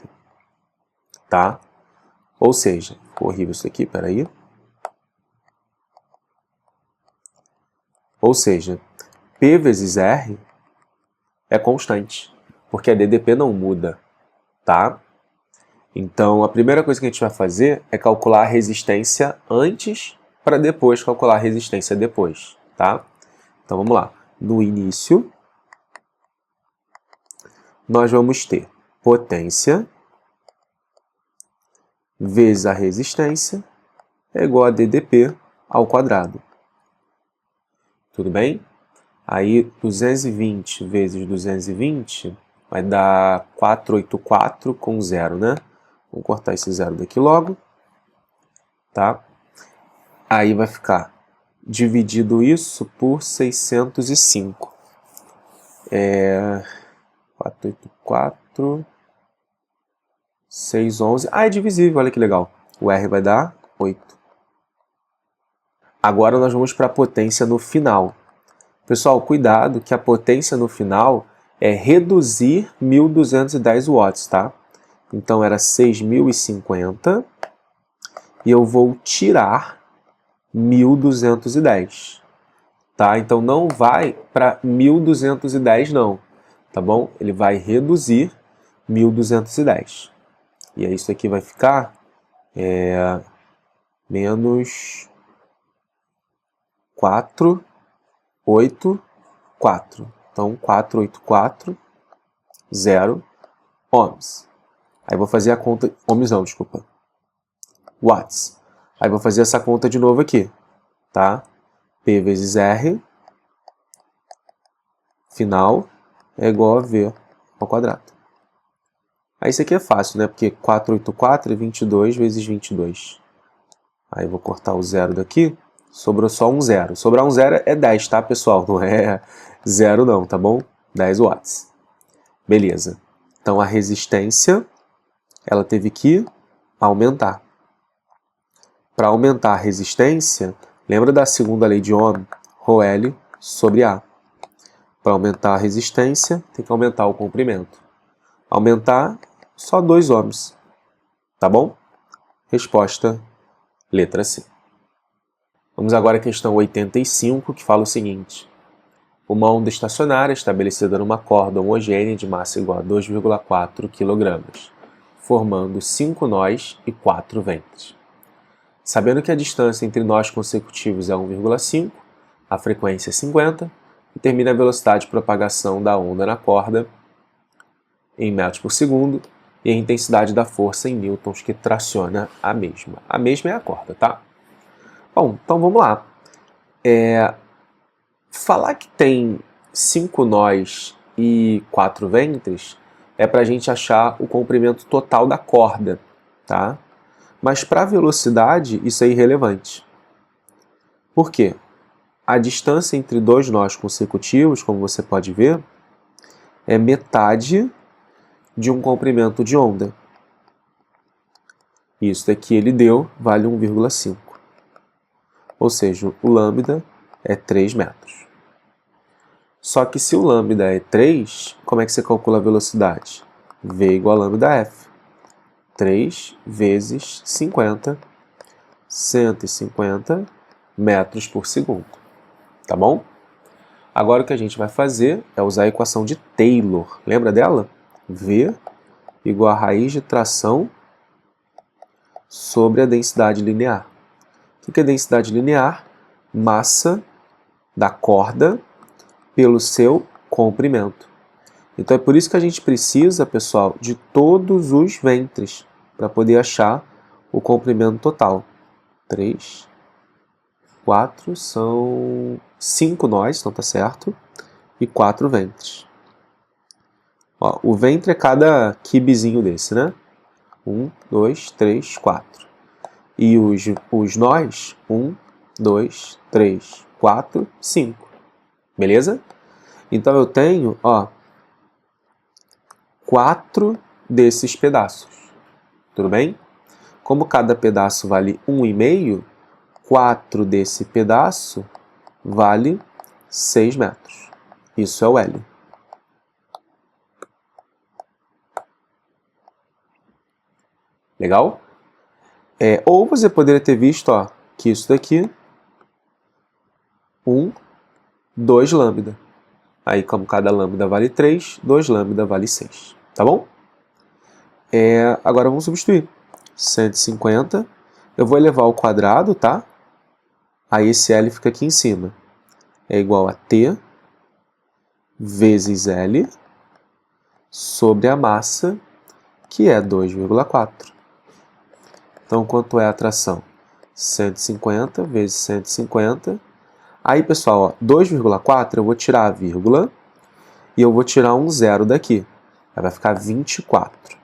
Tá? Ou seja, ficou horrível isso aqui, peraí. Ou seja, P vezes R é constante, porque a DDP não muda, tá? Então, a primeira coisa que a gente vai fazer é calcular a resistência antes para depois calcular a resistência depois, tá? Então, vamos lá. No início, nós vamos ter potência vezes a resistência é igual a DDP ao quadrado. Tudo bem? Aí, 220 vezes 220 vai dar 484 com 0, né? Vamos cortar esse 0 daqui logo. Tá? Aí vai ficar dividido isso por 605. 484, 611. Ah, é divisível, olha que legal. O R vai dar 8. Agora nós vamos para a potência no final. Pessoal, cuidado que a potência no final é reduzir 1.210 watts, tá? Então era 6.050 e eu vou tirar 1.210, tá? Então não vai para 1.210 não, tá bom? Ele vai reduzir 1.210. E aí isso aqui vai ficar menos 484. Então 484, 0 ohms. Aí vou fazer a conta, ohms não, desculpa, watts. Aí vou fazer essa conta de novo aqui, tá? P vezes R, final, é igual a V ao quadrado. Aí isso aqui é fácil, né? Porque 484 é 22 vezes 22. Aí eu vou cortar o 0 daqui, sobrou só um 0. Sobrar um 0 é 10, tá, pessoal? Não é 0 não, tá bom? 10 watts. Beleza. Então a resistência, ela teve que aumentar. Para aumentar a resistência, lembra da segunda lei de Ohm? ρL sobre A. Para aumentar a resistência, tem que aumentar o comprimento. Aumentar só 2 ohms. Tá bom? Resposta, letra C. Vamos agora à questão 85, que fala o seguinte. Uma onda estacionária estabelecida numa corda homogênea de massa igual a 2,4 kg, formando 5 nós e 4 ventos. Sabendo que a distância entre nós consecutivos é 1,5, a frequência é 50, determina a velocidade de propagação da onda na corda em metros por segundo e a intensidade da força em newtons que traciona a mesma. A mesma é a corda, tá? Bom, então vamos lá. Falar que tem 5 nós e 4 ventres é para a gente achar o comprimento total da corda, tá? Mas para a velocidade isso é irrelevante. Por quê? A distância entre dois nós consecutivos, como você pode ver, é metade de um comprimento de onda. Isso daqui ele deu, vale 1,5. Ou seja, o lambda é 3 metros. Só que se o lambda é 3, como é que você calcula a velocidade? V igual a lambda F. 3 vezes 50, 150 metros por segundo. Tá bom? Agora o que a gente vai fazer é usar a equação de Taylor. Lembra dela? V igual a raiz de tração sobre a densidade linear. O que é densidade linear? Massa da corda pelo seu comprimento. Então é por isso que a gente precisa, pessoal, de todos os ventres para poder achar o comprimento total. 3, 4, são 5 nós, então tá certo, e 4 ventres. Ó, o ventre é cada quibezinho desse, né? 1, 2, 3, 4. E os nós, 1, 2, 3, 4, 5. Beleza? Então eu tenho, ó, 4 desses pedaços. Tudo bem? Como cada pedaço vale 1,5, 4 desse pedaço vale 6 metros. Isso é o L. Legal? Ou você poderia ter visto, ó, que isso daqui, 2 lambda. Aí, como cada lambda vale 3, 2 lambda vale 6. Tá bom? Agora vamos substituir. 150. Eu vou elevar ao quadrado, tá? Aí esse L fica aqui em cima. É igual a T vezes L sobre a massa, que é 2,4. Então, quanto é a tração? 150 vezes 150. Aí, pessoal, 2,4 eu vou tirar a vírgula e eu vou tirar um zero daqui. Aí vai ficar 24.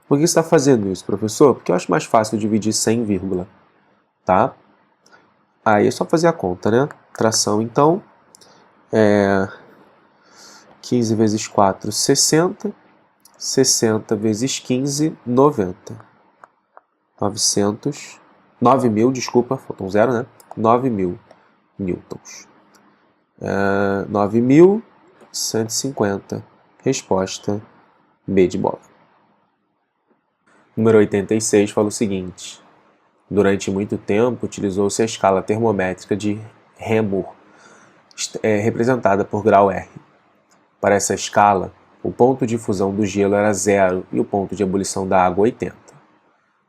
Por que você está fazendo isso, professor? Porque eu acho mais fácil dividir 100 vírgula. Tá? Aí é só fazer a conta, né? Tração, então, 15 vezes 4, 60. 60 vezes 15, 90. 9.000, desculpa, faltou um zero, né? 9.000 newtons. 9.150. Resposta B de bola. Número 86 fala o seguinte. Durante muito tempo, utilizou-se a escala termométrica de Reaumur, representada por grau R. Para essa escala, o ponto de fusão do gelo era 0 e o ponto de ebulição da água 80.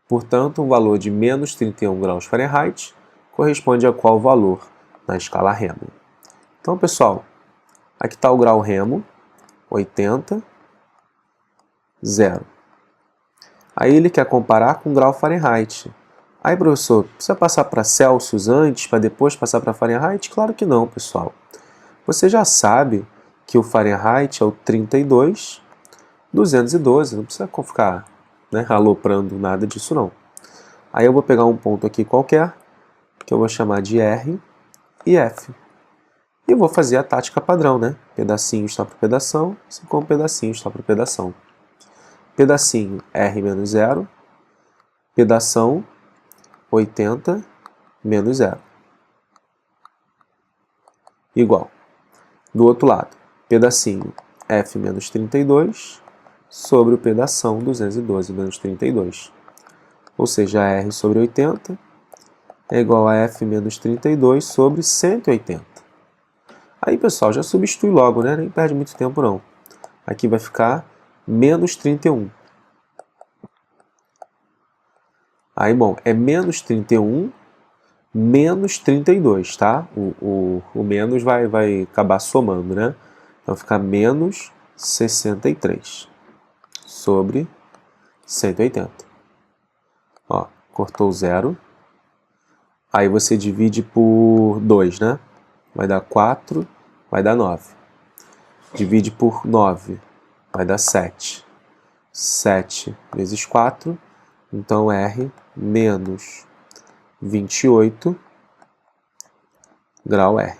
Portanto, um valor de menos 31 graus Fahrenheit corresponde a qual valor na escala Reaumur? Então, pessoal, aqui está o grau Reaumur, 80, 0. Aí ele quer comparar com o grau Fahrenheit. Aí, professor, precisa passar para Celsius antes, para depois passar para Fahrenheit? Claro que não, pessoal. Você já sabe que o Fahrenheit é o 32.212, não precisa ficar, né, aloprando nada disso não. Aí eu vou pegar um ponto aqui qualquer, que eu vou chamar de R e F. E vou fazer a tática padrão, né? Pedacinho está para pedação, assim como pedacinho está para pedação. Pedacinho R menos 0, pedação 80 menos 0. Igual. Do outro lado, pedacinho F menos 32 sobre o pedação 212 menos 32. Ou seja, R sobre 80 é igual a F menos 32 sobre 180. Aí, pessoal, já substitui logo, né? Nem perde muito tempo, não. Aqui vai ficar menos 31. Aí, bom, é menos 31 menos 32, tá? O menos vai acabar somando, né? Então, fica menos 63 sobre 180. Ó, cortou o zero. Aí você divide por 2, né? Vai dar 4, vai dar 9. Divide por 9, vai dar 7. 7 vezes 4, então R menos 28 grau R.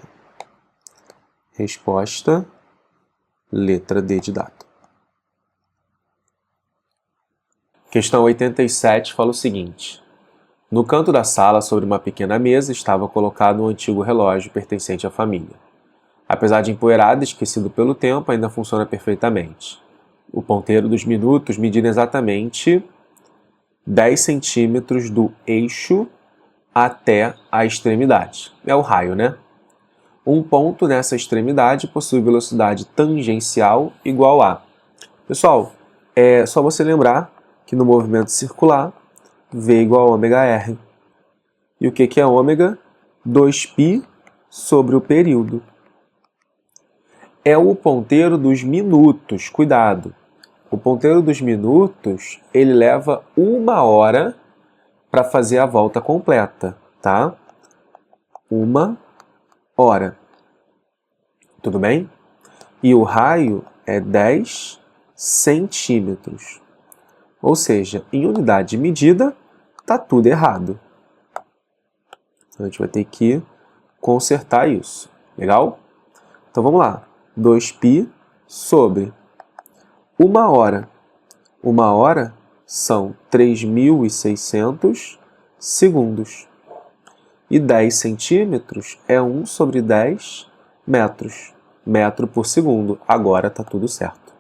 Resposta, letra D de dado. Questão 87 fala o seguinte. No canto da sala, sobre uma pequena mesa, estava colocado um antigo relógio pertencente à família. Apesar de empoeirado e esquecido pelo tempo, ainda funciona perfeitamente. O ponteiro dos minutos mede exatamente 10 centímetros do eixo até a extremidade. É o raio, né? Um ponto nessa extremidade possui velocidade tangencial igual a... Pessoal, é só você lembrar que no movimento circular, V igual a ômega R. E o que é ômega? 2π sobre o período. É o ponteiro dos minutos. Cuidado! O ponteiro dos minutos, ele leva 1 hora para fazer a volta completa, tá? 1 hora. Tudo bem? E o raio é 10 centímetros. Ou seja, em unidade de medida, está tudo errado. Então, a gente vai ter que consertar isso. Legal? Então, vamos lá. 2π sobre 1 hora. 1 hora são 3.600 segundos. E 10 centímetros é 1 sobre 10 metros. Metro por segundo. Agora está tudo certo.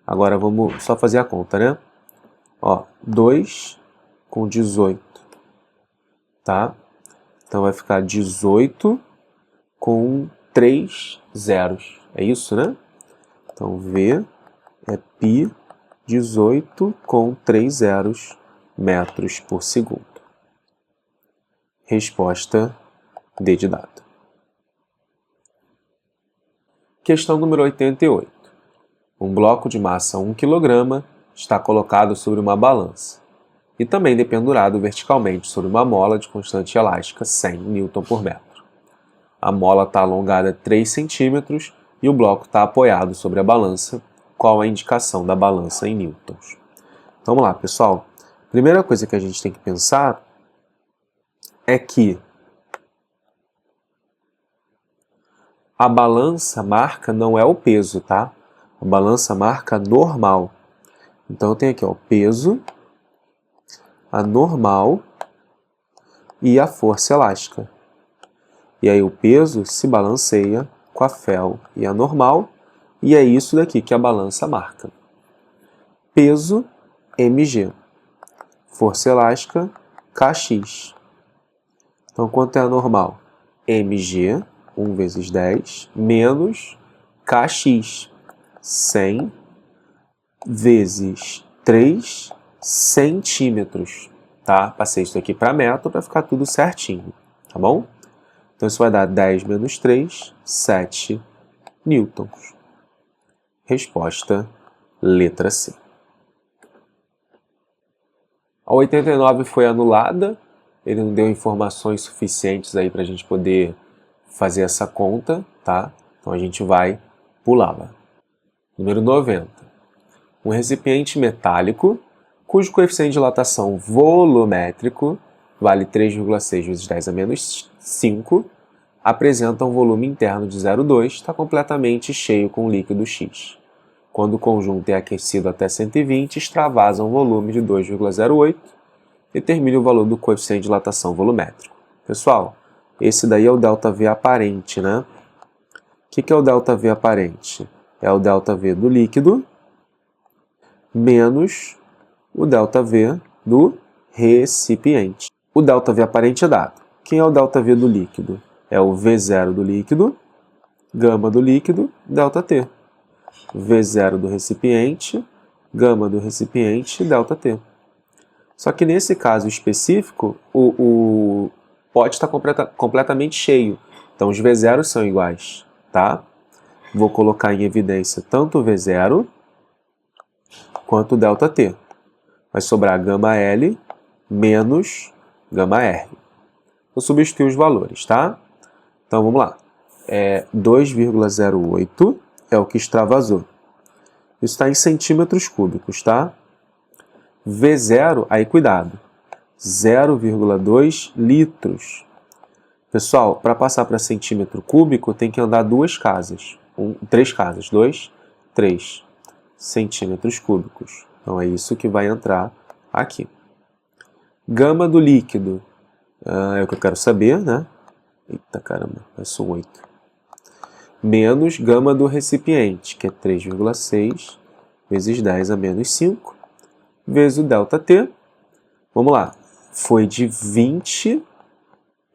Agora vamos só fazer a conta, né? Ó, 2 com 18. Tá? Então vai ficar 18 com 3 zeros. É isso, né? Então V é π 18 com 3 zeros metros por segundo. Resposta D de dado. Questão número 88. Um bloco de massa 1 kg está colocado sobre uma balança e também dependurado verticalmente sobre uma mola de constante elástica 100 Nm por metro. A mola está alongada 3 cm e o bloco está apoiado sobre a balança. Qual a indicação da balança em newtons? Então, vamos lá, pessoal. Primeira coisa que a gente tem que pensar é que a balança marca não é o peso, tá? A balança marca normal. Então, eu tenho aqui ó, o peso, a normal e a força elástica. E aí o peso se balanceia com a fel e a normal, e é isso daqui que a balança marca. Peso, mg. Força elástica, kx. Então, quanto é a normal? mg, 1 vezes 10, menos kx, 100 vezes 3 centímetros. Tá? Passei isso aqui para metro para ficar tudo certinho. Tá bom? Então, isso vai dar 10 menos 3, 7 newtons. Resposta, letra C. A 89 foi anulada. Ele não deu informações suficientes aí para a gente poder fazer essa conta, tá? Então, a gente vai pulá-la. Número 90. Um recipiente metálico, cujo coeficiente de dilatação volumétrico vale 3,6 vezes 10 a menos 5, apresenta um volume interno de 0,2, está completamente cheio com líquido X. Quando o conjunto é aquecido até 120, extravasa um volume de 2,08, determine o valor do coeficiente de dilatação volumétrico. Pessoal, esse daí é o ΔV aparente, né? O que é o ΔV aparente? É o ΔV do líquido menos o ΔV do recipiente. O ΔV aparente é dado. Quem é o ΔV do líquido? É o V0 do líquido, gama do líquido, ΔT. V0 do recipiente, gama do recipiente, ΔT. Só que nesse caso específico, o pote está completamente cheio. Então os V0 são iguais, tá? Vou colocar em evidência tanto o V0 quanto o ΔT. Vai sobrar gama L menos gama R. Vou substituir os valores, tá? Então vamos lá. 2,08 é o que extravasou. Isso está em centímetros cúbicos, tá? V0, aí cuidado, 0,2 litros. Pessoal, para passar para centímetro cúbico, tem que andar três casas, 2, 3 centímetros cúbicos. Então é isso que vai entrar aqui. Gama do líquido, é o que eu quero saber, né? Eita caramba, são 8. Menos gama do recipiente, que é 3,6 vezes 10 a menos 5, vezes o ΔT. Vamos lá, foi de 20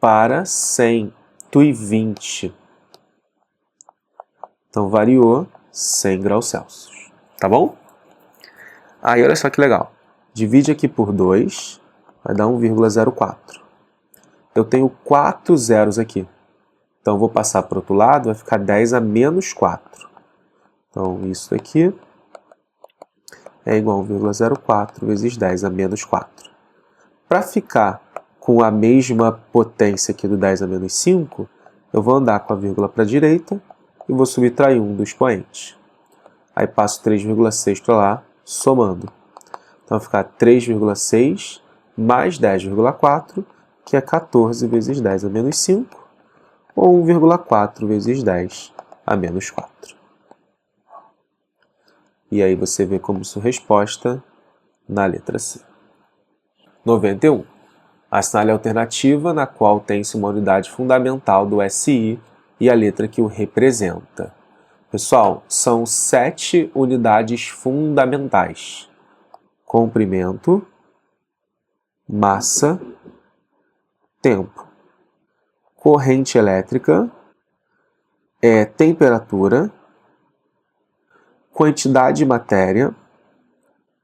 para 120. Então variou 100 graus Celsius, tá bom? Aí olha só que legal, divide aqui por 2, vai dar 1,04. Eu tenho 4 zeros aqui. Então, vou passar para o outro lado, vai ficar 10 a menos 4. Então, isso aqui é igual a 1,04 vezes 10 a menos 4. Para ficar com a mesma potência aqui do 10 a menos 5, eu vou andar com a vírgula para a direita e vou subtrair um do expoente. Aí passo 3,6 para lá, somando. Então vai ficar 3,6 mais 10,4, que é 14 vezes 10 a menos 5, ou 1,4 vezes 10 a menos 4. E aí você vê como sua resposta na letra C. 91. Assinale a alternativa na qual tem-se uma unidade fundamental do SI e a letra que o representa. Pessoal, são 7 unidades fundamentais. Comprimento, massa, tempo, corrente elétrica, temperatura, quantidade de matéria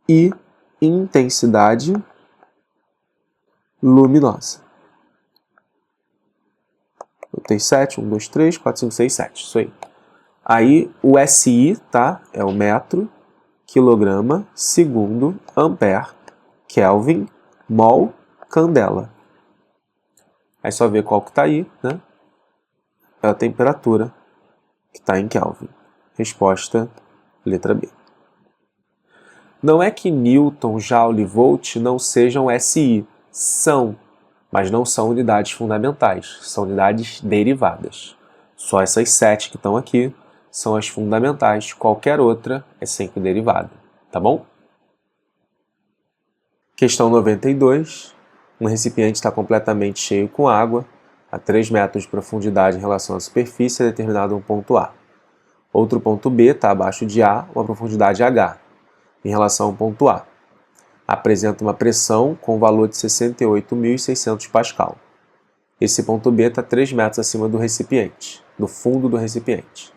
e intensidade luminosa. Tem 7, 1, 2, 3, 4, 5, 6, 7, isso aí. Aí o SI, tá? É o metro, quilograma, segundo, ampere, Kelvin, mol, candela. Aí só ver qual que está aí, né? É a temperatura que está em Kelvin. Resposta, letra B. Não é que Newton, Joule e Volt não sejam SI. São, mas não são unidades fundamentais. São unidades derivadas. Só essas 7 que estão aqui são as fundamentais. Qualquer outra é sempre derivada. Tá bom? Questão 92. Um recipiente está completamente cheio com água, a 3 metros de profundidade em relação à superfície é determinado um ponto A. Outro ponto B está abaixo de A, uma profundidade H, em relação ao ponto A. Apresenta uma pressão com valor de 68.600 pascal. Esse ponto B está 3 metros acima do recipiente, do fundo do recipiente.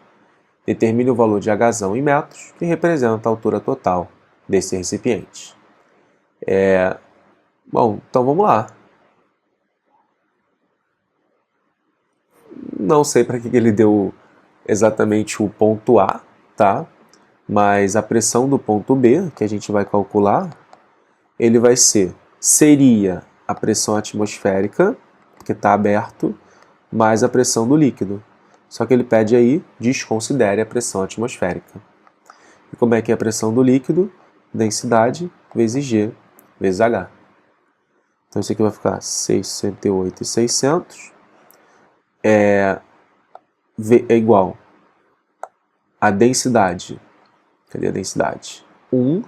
Determine o valor de Hzão em metros, que representa a altura total desse recipiente. Bom, então vamos lá. Não sei para que ele deu exatamente o ponto A, tá? Mas a pressão do ponto B, que a gente vai calcular, ele vai seria a pressão atmosférica, que está aberto, mais a pressão do líquido. Só que ele pede aí, desconsidere a pressão atmosférica. E como é que é a pressão do líquido? Densidade vezes G vezes H. Então isso aqui vai ficar 68.600 é igual a densidade. Cadê a densidade? 1.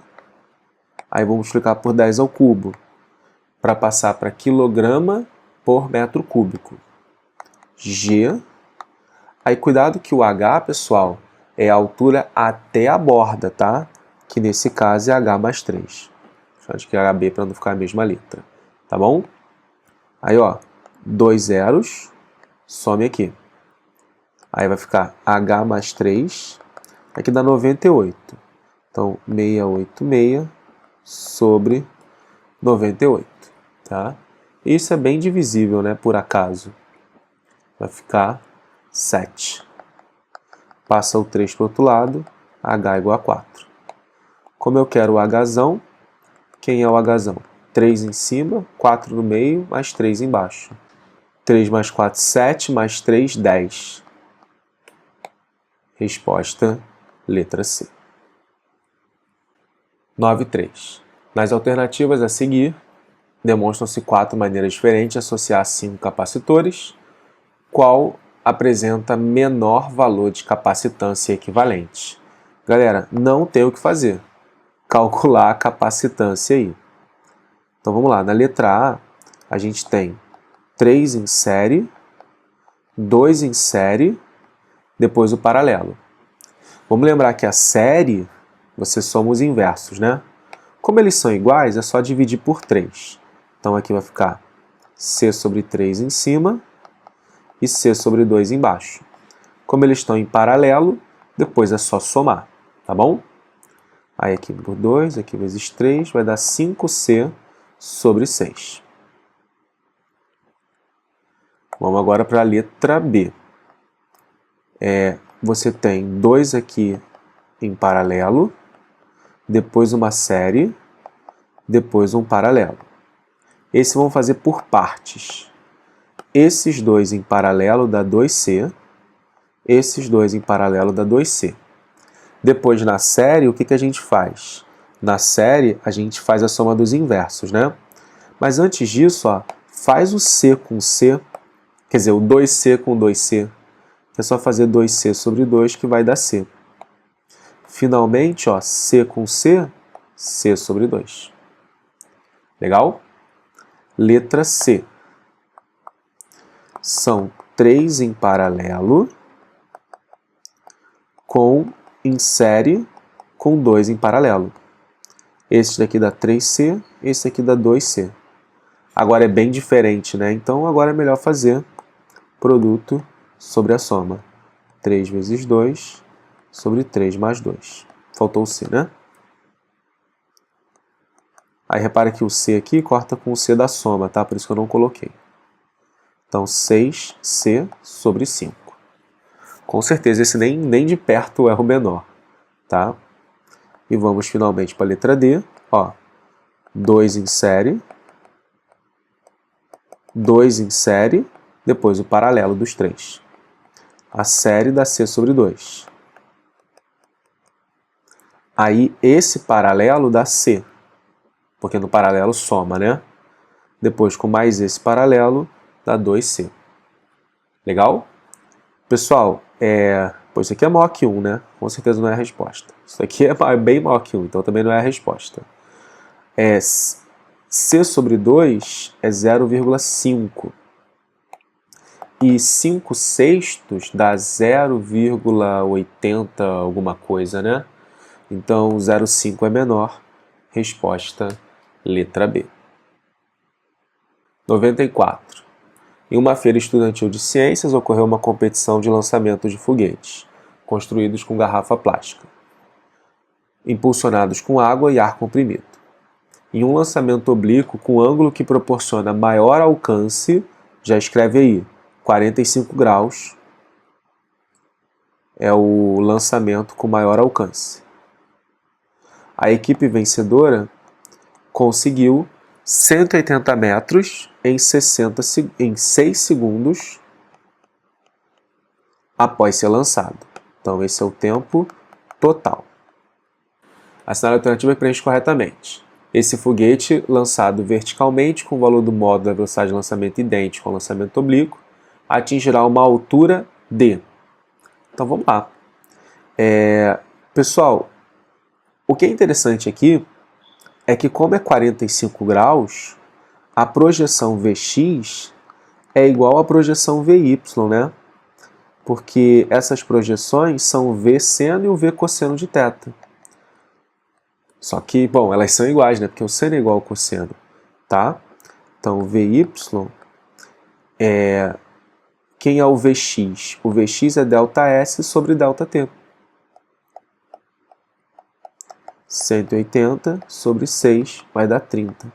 Aí vamos multiplicar por 10 ao cubo para passar para quilograma por metro cúbico. G. Aí cuidado que o H, pessoal, é a altura até a borda, tá? Que nesse caso é H mais 3. Deixa eu escrever HB para não ficar a mesma letra. Tá bom? Aí, ó, 2 zeros, some aqui. Aí vai ficar H mais 3, aqui dá 98. Então, 686 sobre 98, tá? Isso é bem divisível, né, por acaso. Vai ficar 7. Passa o 3 para o outro lado, H igual a 4. Como eu quero o Hzão, quem é o Hzão? 3 em cima, 4 no meio, mais 3 embaixo. 3 mais 4, 7, mais 3, 10. Resposta, letra C. 9.3. Nas alternativas a seguir, demonstram-se 4 maneiras diferentes de associar 5 capacitores, qual apresenta menor valor de capacitância equivalente. Galera, não tem o que fazer. Calcular a capacitância aí. Então vamos lá, na letra A, a gente tem 3 em série, 2 em série, depois o paralelo. Vamos lembrar que a série, você soma os inversos, né? Como eles são iguais, é só dividir por 3. Então aqui vai ficar C sobre 3 em cima e C sobre 2 embaixo. Como eles estão em paralelo, depois é só somar, tá bom? Aí aqui por 2, aqui vezes 3, vai dar 5C sobre 6. Vamos agora para a letra B. Você tem 2 aqui em paralelo, depois uma série, depois um paralelo. Esse vamos fazer por partes. Esses 2 em paralelo dá 2C, esses 2 em paralelo dá 2C. Depois, na série, o que a gente faz? na série, a gente faz a soma dos inversos, né? Mas antes disso, ó, faz o C com C, quer dizer, o 2C com 2C. É só fazer 2C sobre 2 que vai dar C. Finalmente, ó, C com C, C sobre 2. Legal? Letra C. São 3 em paralelo em série com 2 em paralelo. Esse daqui dá 3C, esse aqui dá 2C. Agora é bem diferente, né? Então agora é melhor fazer produto sobre a soma. 3 vezes 2 sobre 3 mais 2. Faltou o C, né? Aí repara que o C aqui corta com o C da soma, tá? Por isso que eu não coloquei. Então 6C sobre 5. Com certeza esse nem de perto é o menor, tá? E vamos finalmente para a letra D. Ó, 2 em série, 2 em série, depois o paralelo dos 3. A série dá C sobre 2. Aí esse paralelo dá C, porque no paralelo soma, né? Depois com mais esse paralelo dá 2C. Legal? Pessoal, pois isso aqui é maior que 1, né? Com certeza não é a resposta. Isso aqui é bem maior que 1, então também não é a resposta. C sobre 2 é 0,5. E 5 sextos dá 0,80 alguma coisa, né? Então 0,5 é menor. Resposta, letra B. 94. Em uma feira estudantil de ciências, ocorreu uma competição de lançamento de foguetes, construídos com garrafa plástica, impulsionados com água e ar comprimido. Em um lançamento oblíquo com ângulo que proporciona maior alcance, já escreve aí, 45 graus, é o lançamento com maior alcance. A equipe vencedora conseguiu 180 metros em 6 segundos após ser lançado. Então, esse é o tempo total. Assinale a alternativa e preenche corretamente. Esse foguete, lançado verticalmente com o valor do módulo da velocidade de lançamento idêntico ao lançamento oblíquo, atingirá uma altura D. Então, vamos lá. Pessoal, o que é interessante aqui é que, como é 45 graus, a projeção Vx é igual à projeção Vy, né? Porque essas projeções são o V seno e o V cosseno de θ. Só que, bom, elas são iguais, né? Porque o seno é igual ao cosseno, tá? Então, Vy quem é o Vx? O Vx é ΔS sobre ΔT. 180 sobre 6 vai dar 30.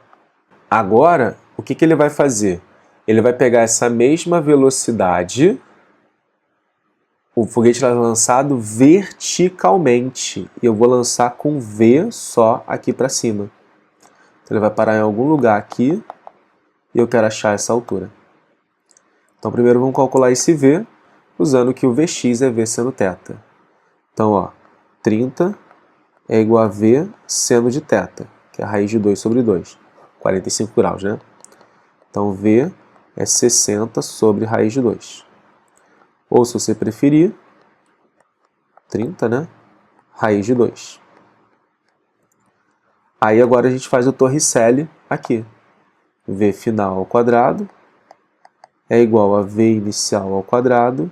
Agora, o que ele vai fazer? Ele vai pegar essa mesma velocidade, o foguete vai ser lançado verticalmente, e eu vou lançar com V só aqui para cima. Então ele vai parar em algum lugar aqui, e eu quero achar essa altura. Então primeiro vamos calcular esse V, usando que o Vx é V seno θ. Então, ó, 30 é igual a V seno de θ, que é a raiz de 2 sobre 2. 45 graus, né? Então, V é 60 sobre raiz de 2. Ou, se você preferir, 30, né? Raiz de 2. Aí, agora a gente faz o Torricelli aqui. V final ao quadrado é igual a V inicial ao quadrado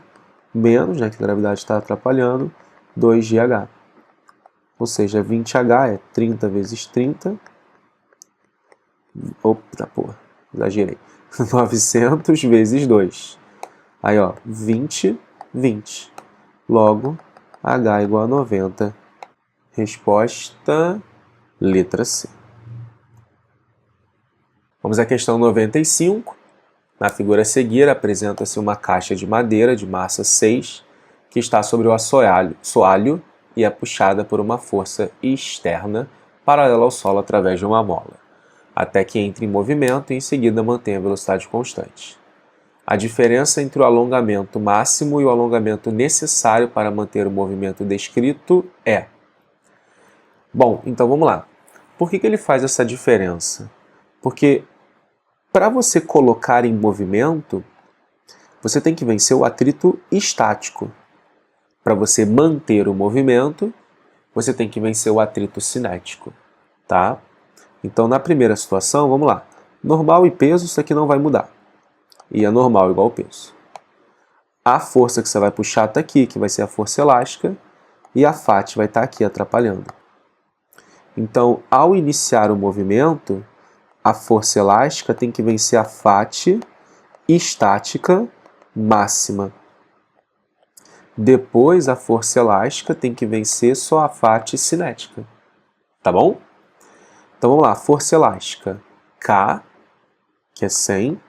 menos, já que a gravidade está atrapalhando, 2GH. Ou seja, 20H é 30 vezes 30. Opa, porra, exagerei. 900 vezes 2. Aí, ó, 20, 20. Logo, H igual a 90. Resposta, letra C. Vamos à questão 95. Na figura a seguir, apresenta-se uma caixa de madeira de massa 6 que está sobre o assoalho e é puxada por uma força externa paralela ao solo através de uma mola, até que entre em movimento e em seguida mantém a velocidade constante. A diferença entre o alongamento máximo e o alongamento necessário para manter o movimento descrito é... Bom, então vamos lá. Por que ele faz essa diferença? Porque para você colocar em movimento, você tem que vencer o atrito estático. Para você manter o movimento, você tem que vencer o atrito cinético, tá? Então, na primeira situação, vamos lá. Normal e peso, isso aqui não vai mudar. E é normal igual ao peso. A força que você vai puxar está aqui, que vai ser a força elástica, e a FAT vai estar aqui atrapalhando. Então, ao iniciar o movimento, a força elástica tem que vencer a FAT estática máxima. Depois, a força elástica tem que vencer só a FAT cinética. Tá bom? Então, vamos lá. Força elástica. K, que é 100,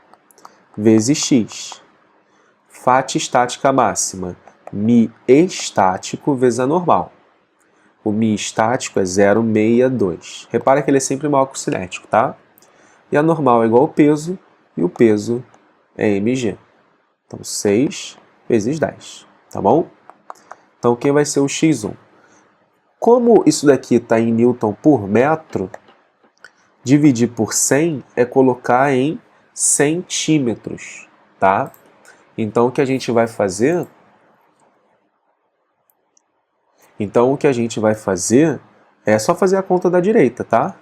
vezes X. FAT estática máxima. Mi estático vezes a normal. O Mi estático é 0,62. Repara que ele é sempre maior que o cinético, tá? E a normal é igual ao peso, e o peso é mg. Então, 6 vezes 10, tá bom? Então, quem vai ser o x1? Como isso daqui está em Newton por metro, dividir por 100 é colocar em centímetros, tá? Então, o que a gente vai fazer... é só fazer a conta da direita, tá?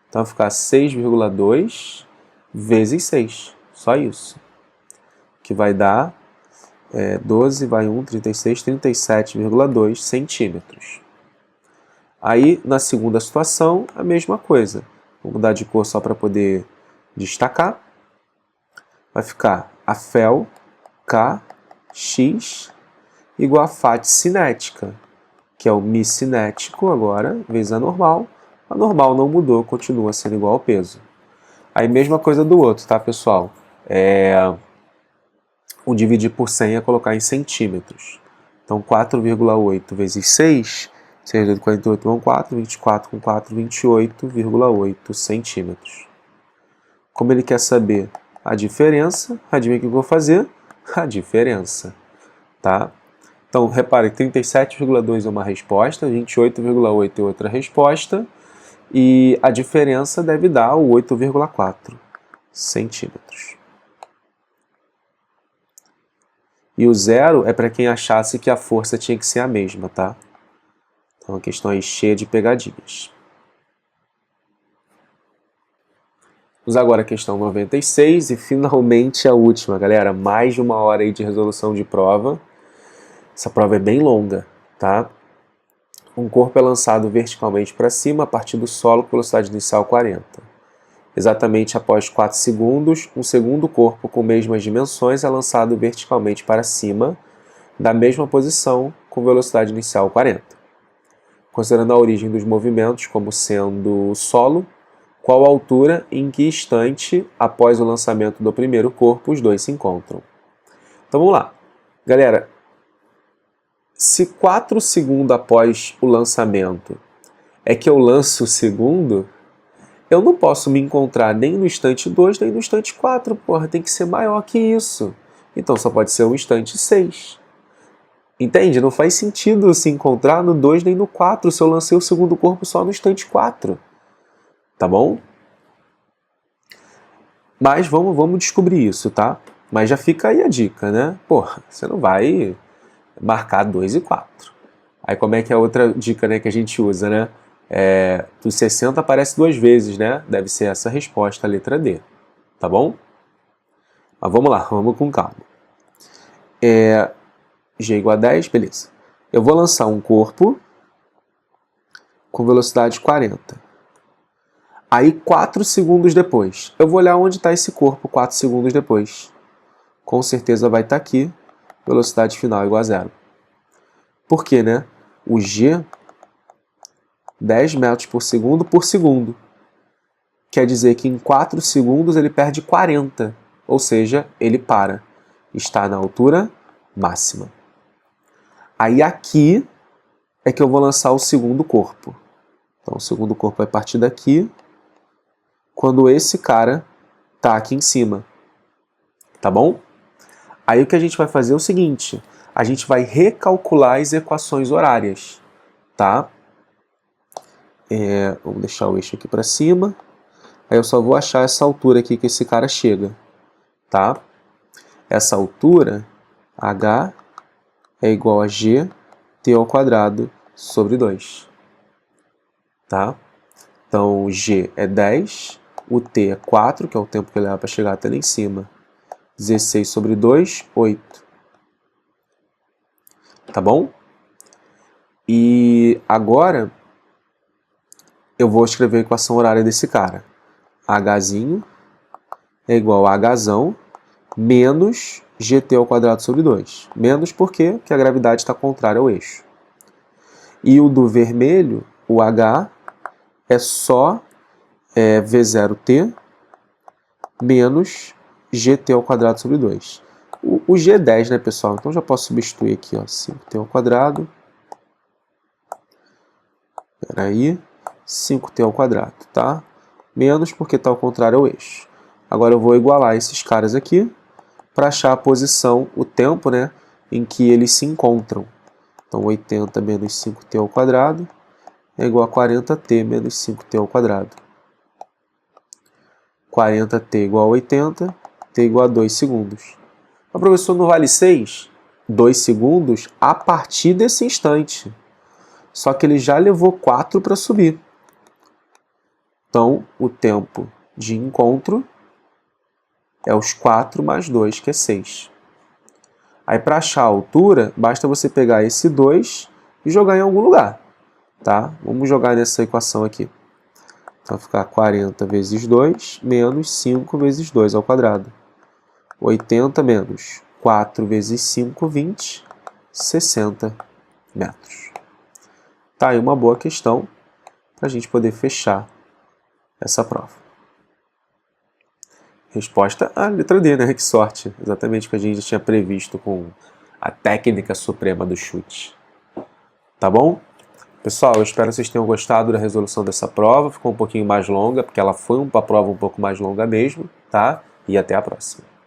Então, vai ficar 6,2 vezes 6. Só isso. Que vai dar 12, vai 1, 36, 37,2 centímetros. Aí, na segunda situação, a mesma coisa. Vou mudar de cor só para poder destacar. Vai ficar a FEL, K, X, igual a FAT cinética, que é o Mi cinético agora, vezes a normal. A normal não mudou, continua sendo igual ao peso. Aí, mesma coisa do outro, tá, pessoal? O dividir por 100 é colocar em centímetros. Então, 4,8 vezes 6, 6 vezes 48 vão 4, 24 com 4, 28,8 centímetros. Como ele quer saber a diferença, adivinha o que eu vou fazer? A diferença, tá? Então, repare que 37,2 é uma resposta, 28,8 é outra resposta, e a diferença deve dar o 8,4 centímetros. E o 0 é para quem achasse que a força tinha que ser a mesma, tá? Então, a questão aí cheia de pegadinhas. Vamos agora à questão 96 e finalmente a última, galera. Mais de 1 hora aí de resolução de prova. Essa prova é bem longa, tá? Um corpo é lançado verticalmente para cima a partir do solo com velocidade inicial 40. Exatamente após 4 segundos, um segundo corpo com mesmas dimensões é lançado verticalmente para cima, da mesma posição, com velocidade inicial 40. Considerando a origem dos movimentos como sendo solo, qual a altura e em que instante, após o lançamento do primeiro corpo, os dois se encontram? Então vamos lá. Galera, se 4 segundos após o lançamento é que eu lanço o segundo, eu não posso me encontrar nem no instante 2, nem no instante 4, porra, tem que ser maior que isso. Então só pode ser o instante 6. Entende? Não faz sentido se encontrar no 2 nem no 4 se eu lancei o segundo corpo só no instante 4. Tá bom? Mas vamos descobrir isso, tá? Mas já fica aí a dica, né? Porra, você não vai marcar 2 e 4. Aí como é que é a outra dica, né, que a gente usa, né? Do 60 aparece 2 vezes, né? Deve ser essa a resposta, a letra D. Tá bom? Mas vamos lá, vamos com calma. G igual a 10, beleza. Eu vou lançar um corpo com velocidade 40. Aí 4 segundos depois, eu vou olhar onde está esse corpo 4 segundos depois. Com certeza vai estar aqui, velocidade final igual a 0. Por quê, né? O G, 10 metros por segundo. Quer dizer que em 4 segundos ele perde 40, ou seja, ele para. Está na altura máxima. Aí aqui é que eu vou lançar o segundo corpo. Então o segundo corpo vai partir daqui, quando esse cara tá aqui em cima. Tá bom? Aí o que a gente vai fazer é o seguinte, a gente vai recalcular as equações horárias, tá? Vamos deixar o eixo aqui para cima. Aí eu só vou achar essa altura aqui que esse cara chega, tá? Essa altura, h, é igual a gt ao quadrado sobre 2, tá? Então, o g é 10, o t é 4, que é o tempo que leva para chegar até lá em cima. 16 sobre 2, 8. Tá bom? E agora, eu vou escrever a equação horária desse cara. Hzinho é igual a Hzão menos gt ao quadrado sobre 2. Menos por quê? Porque a gravidade está contrária ao eixo. E o do vermelho, o H, é só V0t menos gt ao quadrado sobre 2. O G é 10, né, pessoal? Então já posso substituir aqui, ó, 5t ao quadrado. Espera aí. 5t ao quadrado, tá? Menos porque está ao contrário ao eixo. Agora eu vou igualar esses caras aqui para achar a posição, o tempo, né, em que eles se encontram. Então 80 menos 5t ao quadrado é igual a 40t menos 5t ao quadrado. 40t igual a 80, t igual a 2 segundos. Mas, professor, não vale 6? 2 segundos a partir desse instante. Só que ele já levou 4 para subir. Então, o tempo de encontro é os 4 mais 2, que é 6. Aí, para achar a altura, basta você pegar esse 2 e jogar em algum lugar. Tá? Vamos jogar nessa equação aqui. Então, vai ficar 40 vezes 2 menos 5 vezes 2 ao quadrado. 80 menos 4 vezes 5, 20, 60 metros. Tá aí uma boa questão para a gente poder fechar essa prova. Resposta a letra D, né? Que sorte. Exatamente o que a gente tinha previsto com a técnica suprema do chute. Tá bom? Pessoal, eu espero que vocês tenham gostado da resolução dessa prova. Ficou um pouquinho mais longa, porque ela foi uma prova um pouco mais longa mesmo, tá? E até a próxima.